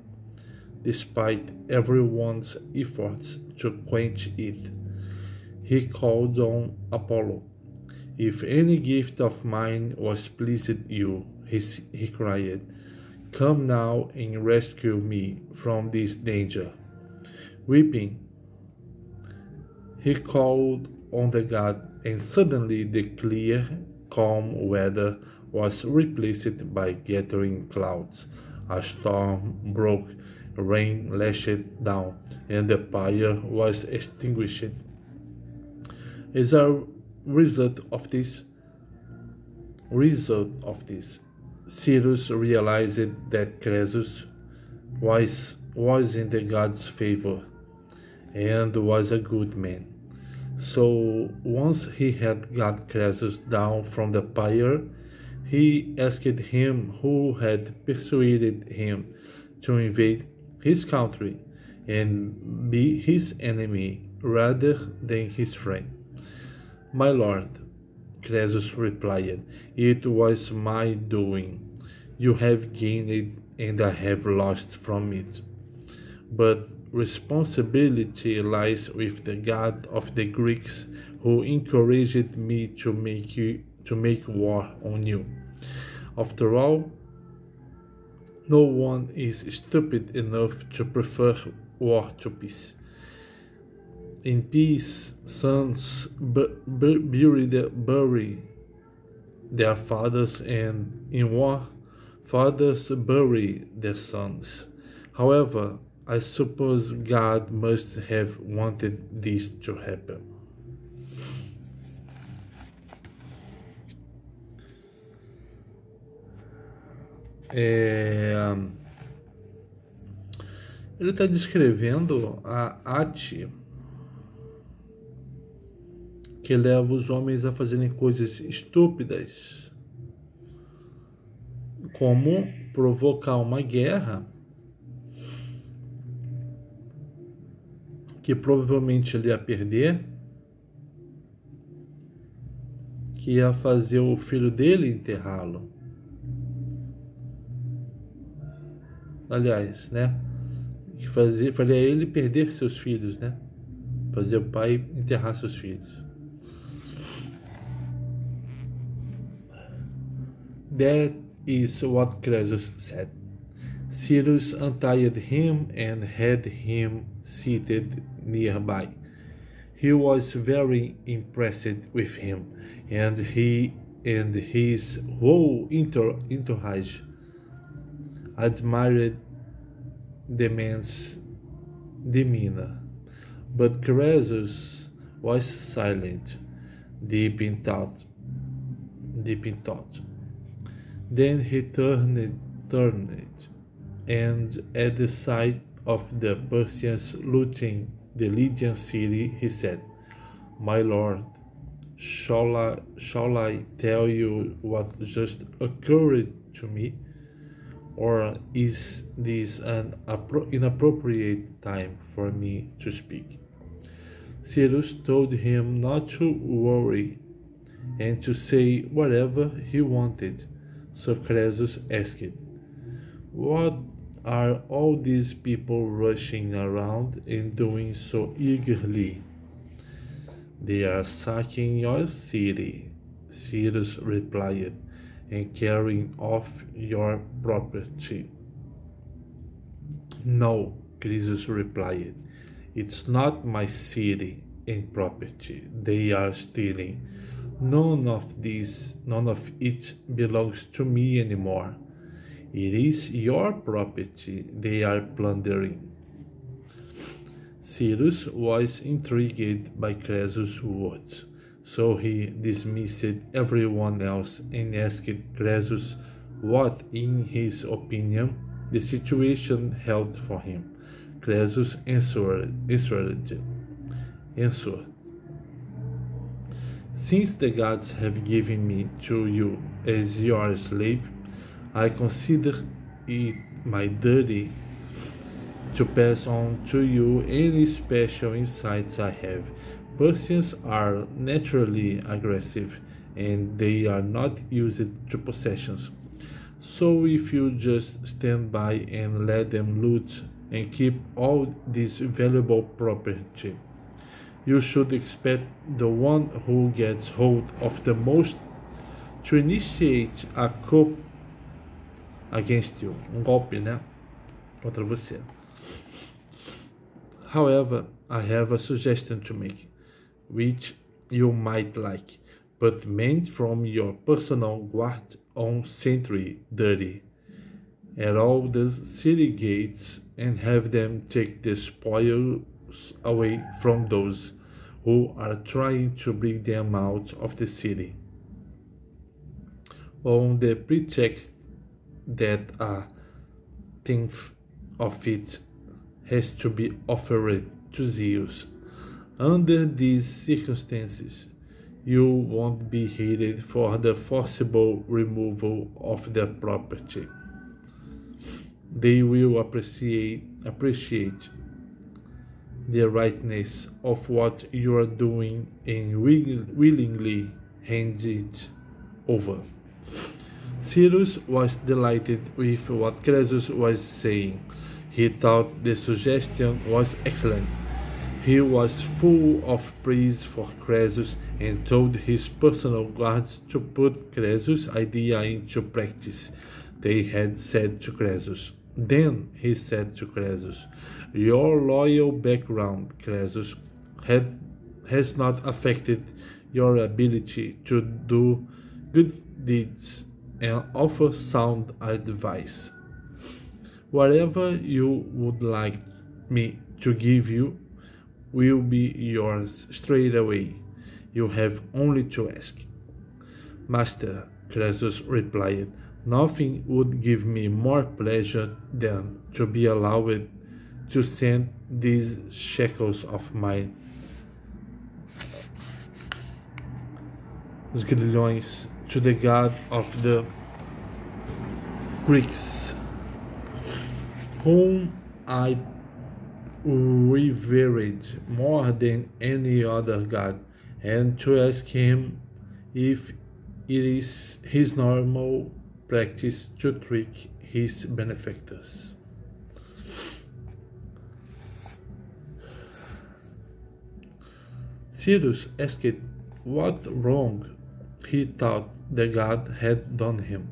despite everyone's efforts to quench it, he called on Apollo. If any gift of mine was pleased you, he cried, come now and rescue me from this danger. Weeping, he called on the god, and suddenly the clear, calm weather was replaced by gathering clouds. A storm broke, rain lashed down, and the fire was extinguished. As a result of this, Cyrus realized that Croesus was in the god's favor and was a good man. So once he had got Croesus down from the pyre, he asked him who had persuaded him to invade his country and be his enemy rather than his friend. My lord, Croesus replied, it was my doing. You have gained it and I have lost from it. But responsibility lies with the god of the Greeks, who encouraged me to make war on you. After all, no one is stupid enough to prefer war to peace. In peace, sons bury their fathers, and in war, fathers bury their sons. However, I suppose God must have wanted this to happen. Ele está descrevendo a arte que leva os homens a fazerem coisas estúpidas, como provocar uma guerra que provavelmente ele ia perder, que ia fazer o filho dele enterrá-lo. Aliás, né? Que faria ele perder seus filhos, né? Fazer o pai enterrar seus filhos. That is what Croesus said. Cyrus untied him and had him seated nearby. He was very impressed with him, and he and his whole entourage admired the man's demeanor. But Croesus was silent, deep in thought. Then he turned, and at the sight of the Persians looting the Lydian city, he said, My lord, Shall I tell you what just occurred to me? Or is this an inappropriate time for me to speak? Cyrus told him not to worry and to say whatever he wanted. So Croesus asked, "What are all these people rushing around and doing so eagerly?" "They are sacking your city," Cyrus replied, "and carrying off your property." "No," Croesus replied, "it's not my city and property they are stealing. None of it belongs to me anymore. It is your property they are plundering." Cyrus was intrigued by Croesus' words, so he dismissed everyone else and asked Croesus what, in his opinion, the situation held for him. Croesus answered, "Since the gods have given me to you as your slave, I consider it my duty to pass on to you any special insights I have. Persians are naturally aggressive, and they are not used to possessions. So if you just stand by and let them loot and keep all this valuable property, you should expect the one who gets hold of the most to initiate a coup against you." Golpe, né? Contra você. "However, I have a suggestion to make, which you might like, but men from your personal guard on sentry duty at all the city gates and have them take the spoils away from those who are trying to bring them out of the city, on the pretext that a tenth of it has to be offered to Zeus. Under these circumstances, you won't be hated for the forcible removal of their property. They will appreciate the rightness of what you are doing and willingly hand it over." Cyrus was delighted with what Croesus was saying. He thought the suggestion was excellent. He was full of praise for Croesus and told his personal guards to put Croesus' idea into practice. They had said to Croesus. Then he said to Croesus, "Your loyal background, Croesus, has not affected your ability to do good deeds and offer sound advice. Whatever you would like me to give you will be yours straight away. You have only to ask." "Master," Croesus replied, "nothing would give me more pleasure than to be allowed to send these shekels of mine," os grilhões, "to the god of the Greeks, whom I revered more than any other god, and to ask him if it is his normal practice to trick his benefactors." Cyrus asked what wrong he thought the god had done him,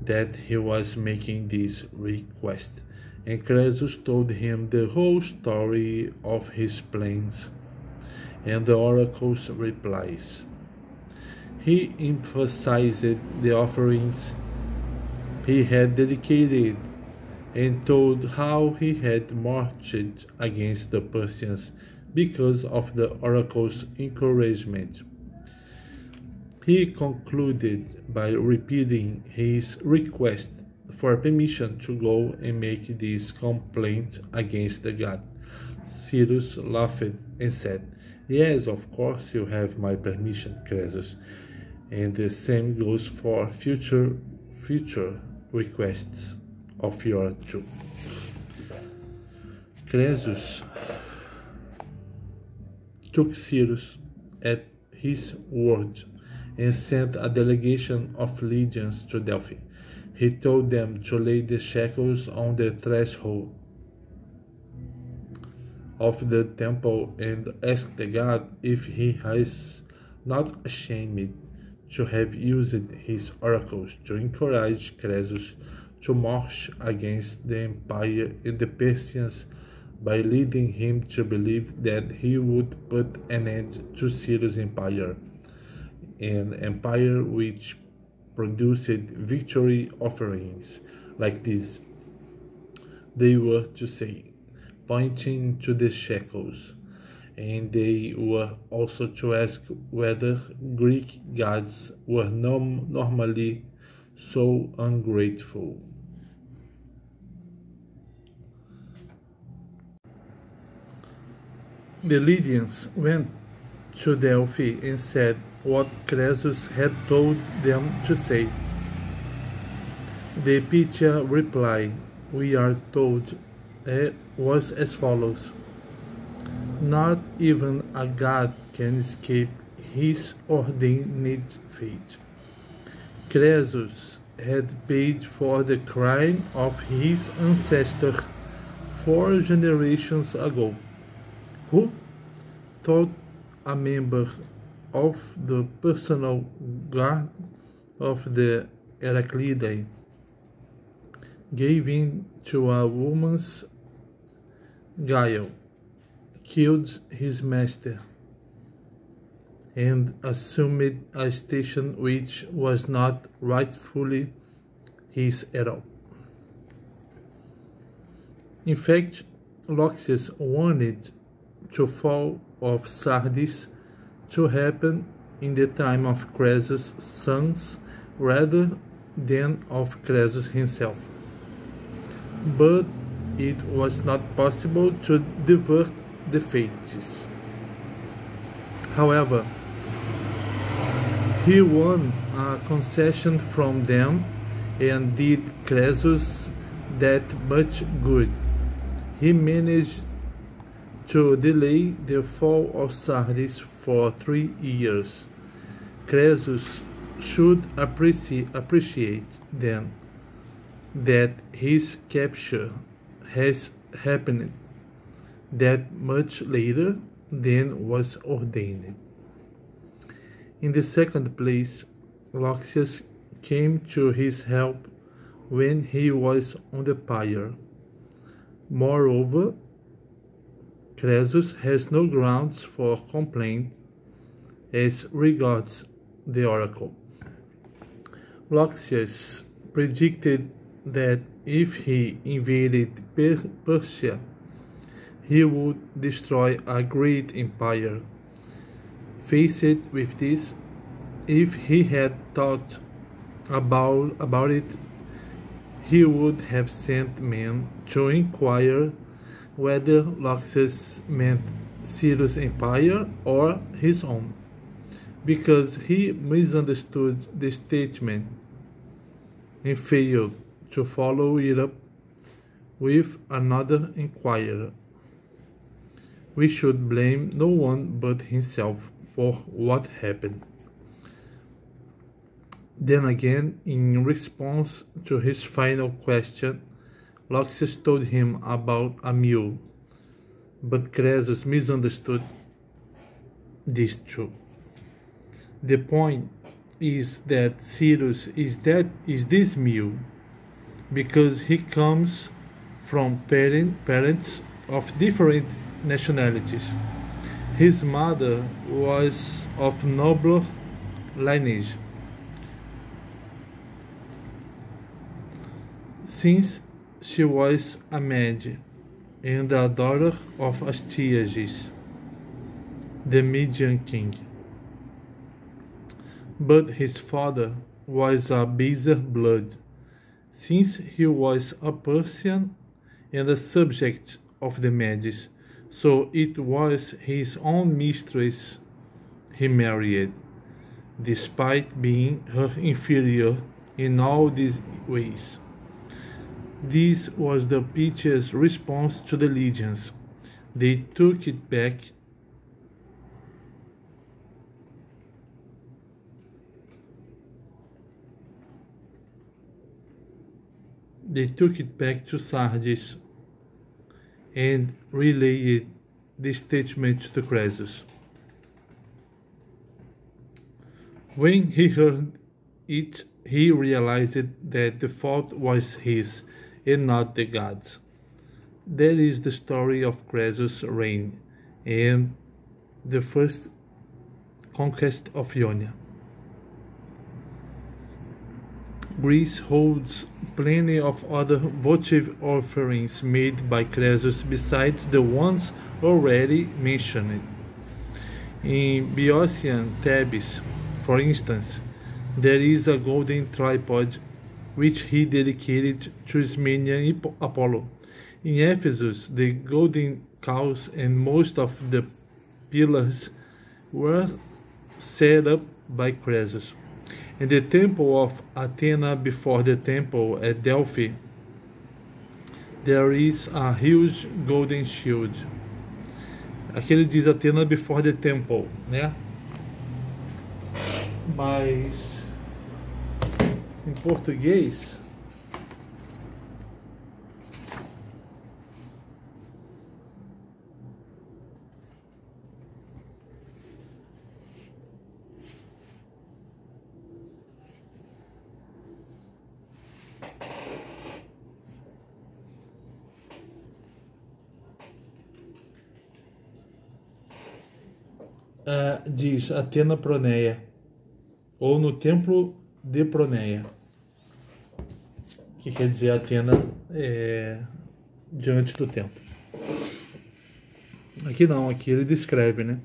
that he was making this request, and Croesus told him the whole story of his plans and the oracle's replies. He emphasized the offerings he had dedicated and told how he had marched against the Persians because of the oracle's encouragement. He concluded by repeating his request for permission to go and make this complaint against the god. Cyrus laughed and said, Yes, of course you have my permission, Croesus, and the same goes for future requests of yours too. Croesus took Cyrus at his word and sent a delegation of legions to Delphi. He told them to lay the shackles on the threshold of the temple and asked the god if he has not ashamed to have used his oracles to encourage Croesus to march against the empire and the Persians by leading him to believe that he would put an end to Cyrus' empire, an empire which produced victory offerings like this. They were to say, pointing to the shackles, and they were also to ask whether Greek gods were normally so ungrateful. The Lydians went to Delphi and said what Croesus had told them to say. The Pythia reply, we are told, was as follows. Not even a god can escape his ordained fate. Croesus had paid for the crime of his ancestors 4 generations ago. Who thought a member of the personal guard of the Heraclidae gave in to a woman's guile, killed his master, and assumed a station which was not rightfully his at all. In fact, Loxias wanted the fall of Sardis to happen in the time of Croesus' sons rather than of Croesus himself. But it was not possible to divert the fates. However, he won a concession from them and did Croesus that much good. He managed to delay the fall of Sardis for 3 years. Croesus should appreciate then that his capture has happened that much later than was ordained. In the second place, Loxias came to his help when he was on the pyre. Moreover, Croesus has no grounds for complaint as regards the oracle. Loxias predicted that if he invaded Persia, he would destroy a great empire. Faced with this, if he had thought about it, he would have sent men to inquire whether Loxias meant Cyrus' empire or his own, because he misunderstood the statement and failed to follow it up with another inquirer. We should blame no one but himself for what happened. Then again, in response to his final question, Loxias told him about a mule, but Croesus misunderstood this too. The point is that Cyrus is this mule because he comes from parents of different nationalities. His mother was of nobler lineage, since she was a Mede and a daughter of Astyages, the Median king. But his father was a baser blood, since he was a Persian and a subject of the Medes, So it was his own mistress he married, despite being her inferior in all these ways. This was the Peach's response to the legions. They took it back to Sardis and relayed the statement to Croesus. When he heard it, he realized that the fault was his and not the gods. That is the story of Croesus' reign and the first conquest of Ionia. Greece holds plenty of other votive offerings made by Croesus besides the ones already mentioned. In Boeotian Thebes, for instance, there is a golden tripod which he dedicated to Ismenian Apollo. In Ephesus, the golden cows and most of the pillars were set up by Croesus. In the temple of Athena before the temple at Delphi, there is a huge golden shield. Aqui ele diz Athena before the temple, né? Mas em português diz Atena Proneia, ou no templo de Proneia, que quer dizer Atena diante do templo. Aqui não, aqui ele descreve, né?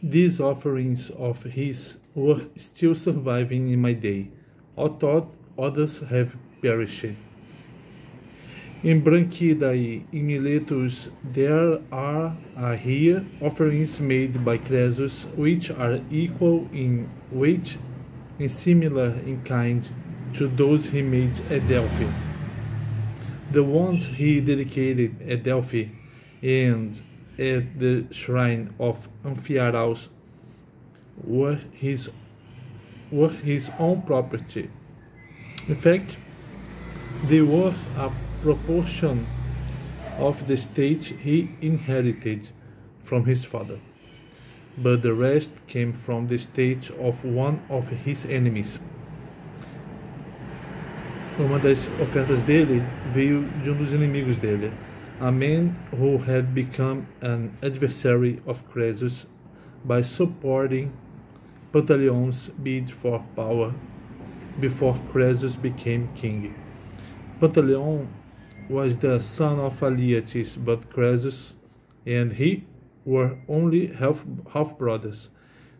These offerings of his were still surviving in my day, although others have perished. In Branchidae, in Miletus, there are here offerings made by Croesus, which are equal in weight and similar in kind to those he made at Delphi. The ones he dedicated at Delphi and at the shrine of Amphiaraus were his own property. In fact, they were a proportion of the state he inherited from his father, but the rest came from the state of one of his enemies. Uma das ofertas dele veio de dos inimigos dele, a man who had become an adversary of Croesus by supporting Pantaleon's bid for power before Croesus became king. Pantaleon was the son of Alyattes, but Croesus and he were only half brothers,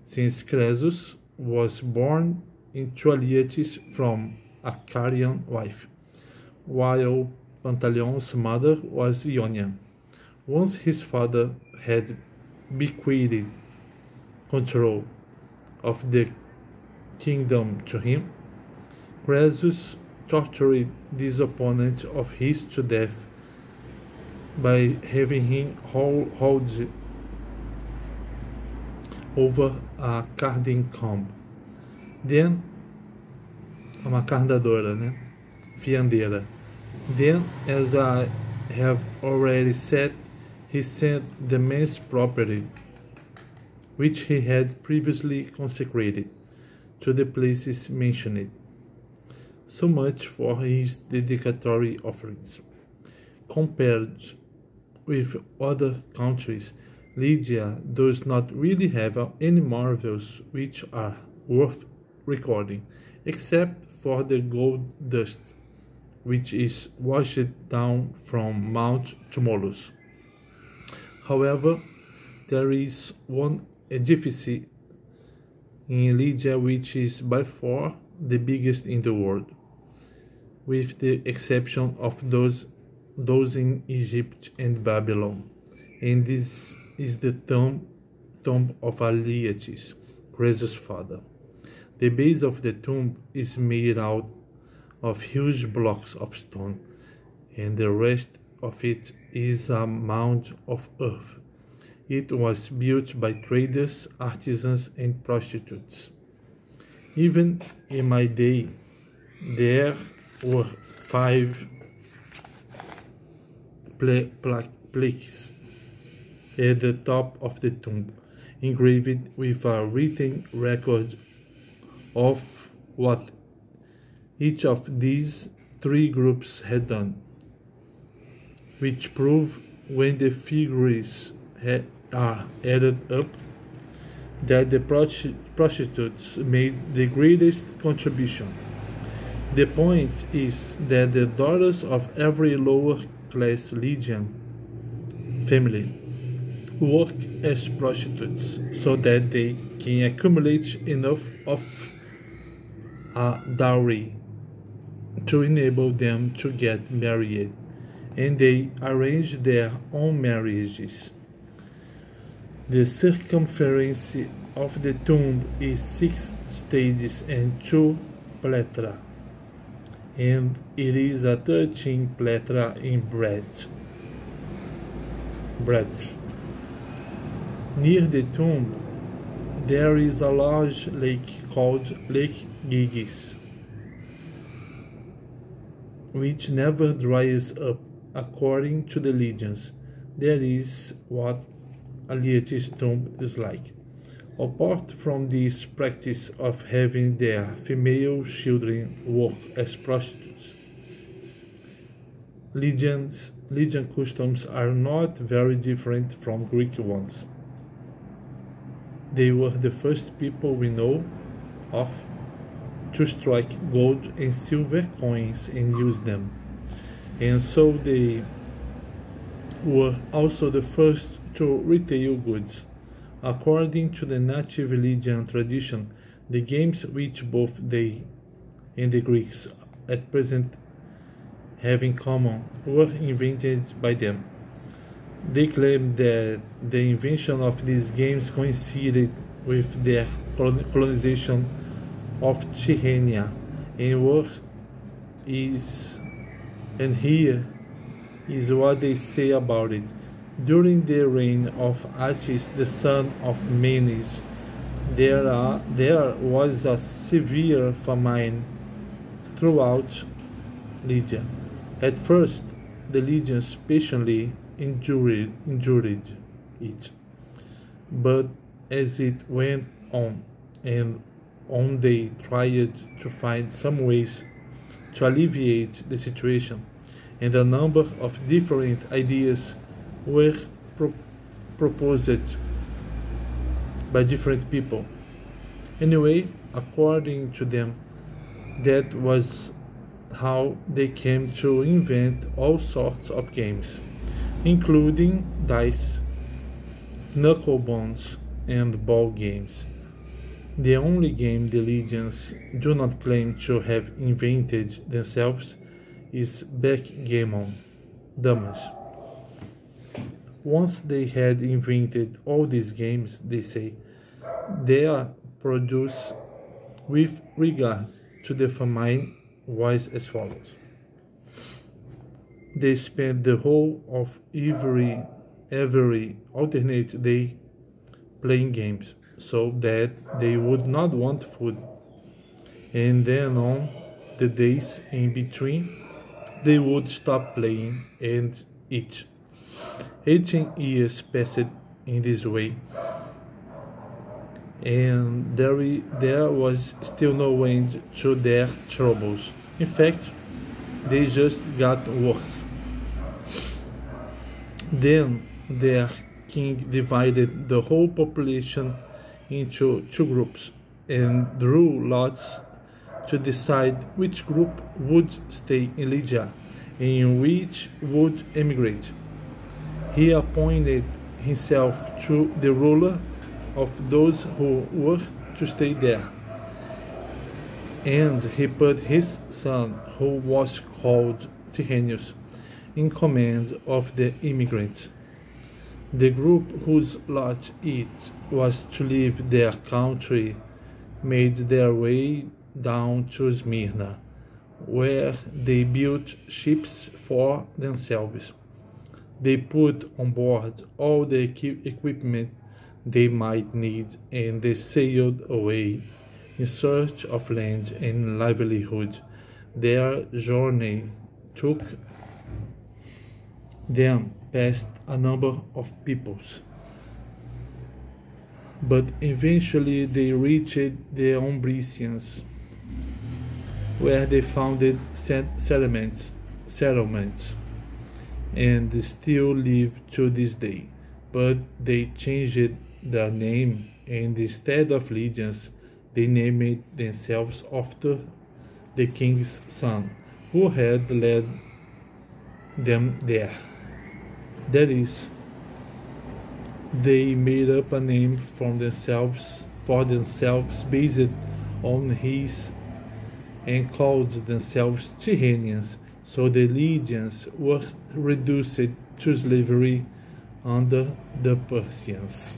since Croesus was born into Alyattes from a Carian wife, while Pantaleon's mother was Ionia. Once his father had bequeathed control of the kingdom to him, Croesus tortured this opponent of his to death by having him hold over a carding comb. Then, uma cardadora, né? Fiandeira. Then, as I have already said, he sent the man's property, which he had previously consecrated, to the places mentioned. So much for his dedicatory offerings. Compared with other countries, Lydia does not really have any marvels which are worth recording, except for the gold dust, which is washed down from Mount Tmolus. However, there is one edifice in Lydia which is by far the biggest in the world. with the exception of those in Egypt and Babylon. And this is the tomb of Alietis, Croesus' father. The base of the tomb is made out of huge blocks of stone, and the rest of it is a mound of earth. It was built by traders, artisans, and prostitutes. Even in my day, there were 5 plaques at the top of the tomb, engraved with a written record of what each of these 3 groups had done, which prove, when the figures are added up, that the prostitutes made the greatest contribution. The point is that the daughters of every lower-class Lydian family work as prostitutes so that they can accumulate enough of a dowry to enable them to get married, and they arrange their own marriages. The circumference of the tomb is 6 stages and 2 plethra, and it is a 13 plethra in breadth. Near the tomb, there is a large lake called Lake Gyges, which never dries up, according to the legends. That is what Alietis' tomb is like. Apart from this practice of having their female children work as prostitutes, Lydian customs are not very different from Greek ones. They were the first people we know of to strike gold and silver coins and use them, and so they were also the first to retail goods. According to the native Lydian tradition, the games which both they and the Greeks at present have in common were invented by them. They claim that the invention of these games coincided with their colonization of Tyrrhenia, and here is what they say about it. During the reign of Attis, the son of Menes, there was a severe famine throughout Lydia. At first, the Lydians patiently endured it, but as it went on and on, they tried to find some ways to alleviate the situation, and a number of different ideas were proposed by different people. Anyway, according to them, that was how they came to invent all sorts of games, including dice, knucklebones, and ball games. The only game the Lydians do not claim to have invented themselves is backgammon, damas. Once they had invented all these games, they say, their produce with regard to the famine was as follows. They spent the whole of every alternate day playing games, so that they would not want food, and then on the days in between they would stop playing and eat. 18 years passed in this way, and there was still no end to their troubles. In fact, they just got worse. Then their king divided the whole population into 2 groups and drew lots to decide which group would stay in Lydia and which would emigrate. He appointed himself to the ruler of those who were to stay there, and he put his son, who was called Tyrrhenus, in command of the immigrants. The group whose lot it was to leave their country made their way down to Smyrna, where they built ships for themselves. They put on board all the equipment they might need, and they sailed away in search of land and livelihood. Their journey took them past a number of peoples, but eventually they reached the Umbricians, where they founded settlements, and still live to this day. But they changed their name, and instead of legions, they named themselves after the king's son, who had led them there. That is, they made up a name for themselves based on his, and called themselves Tyrrhenians. So the legions were reduced to slavery under the Persians.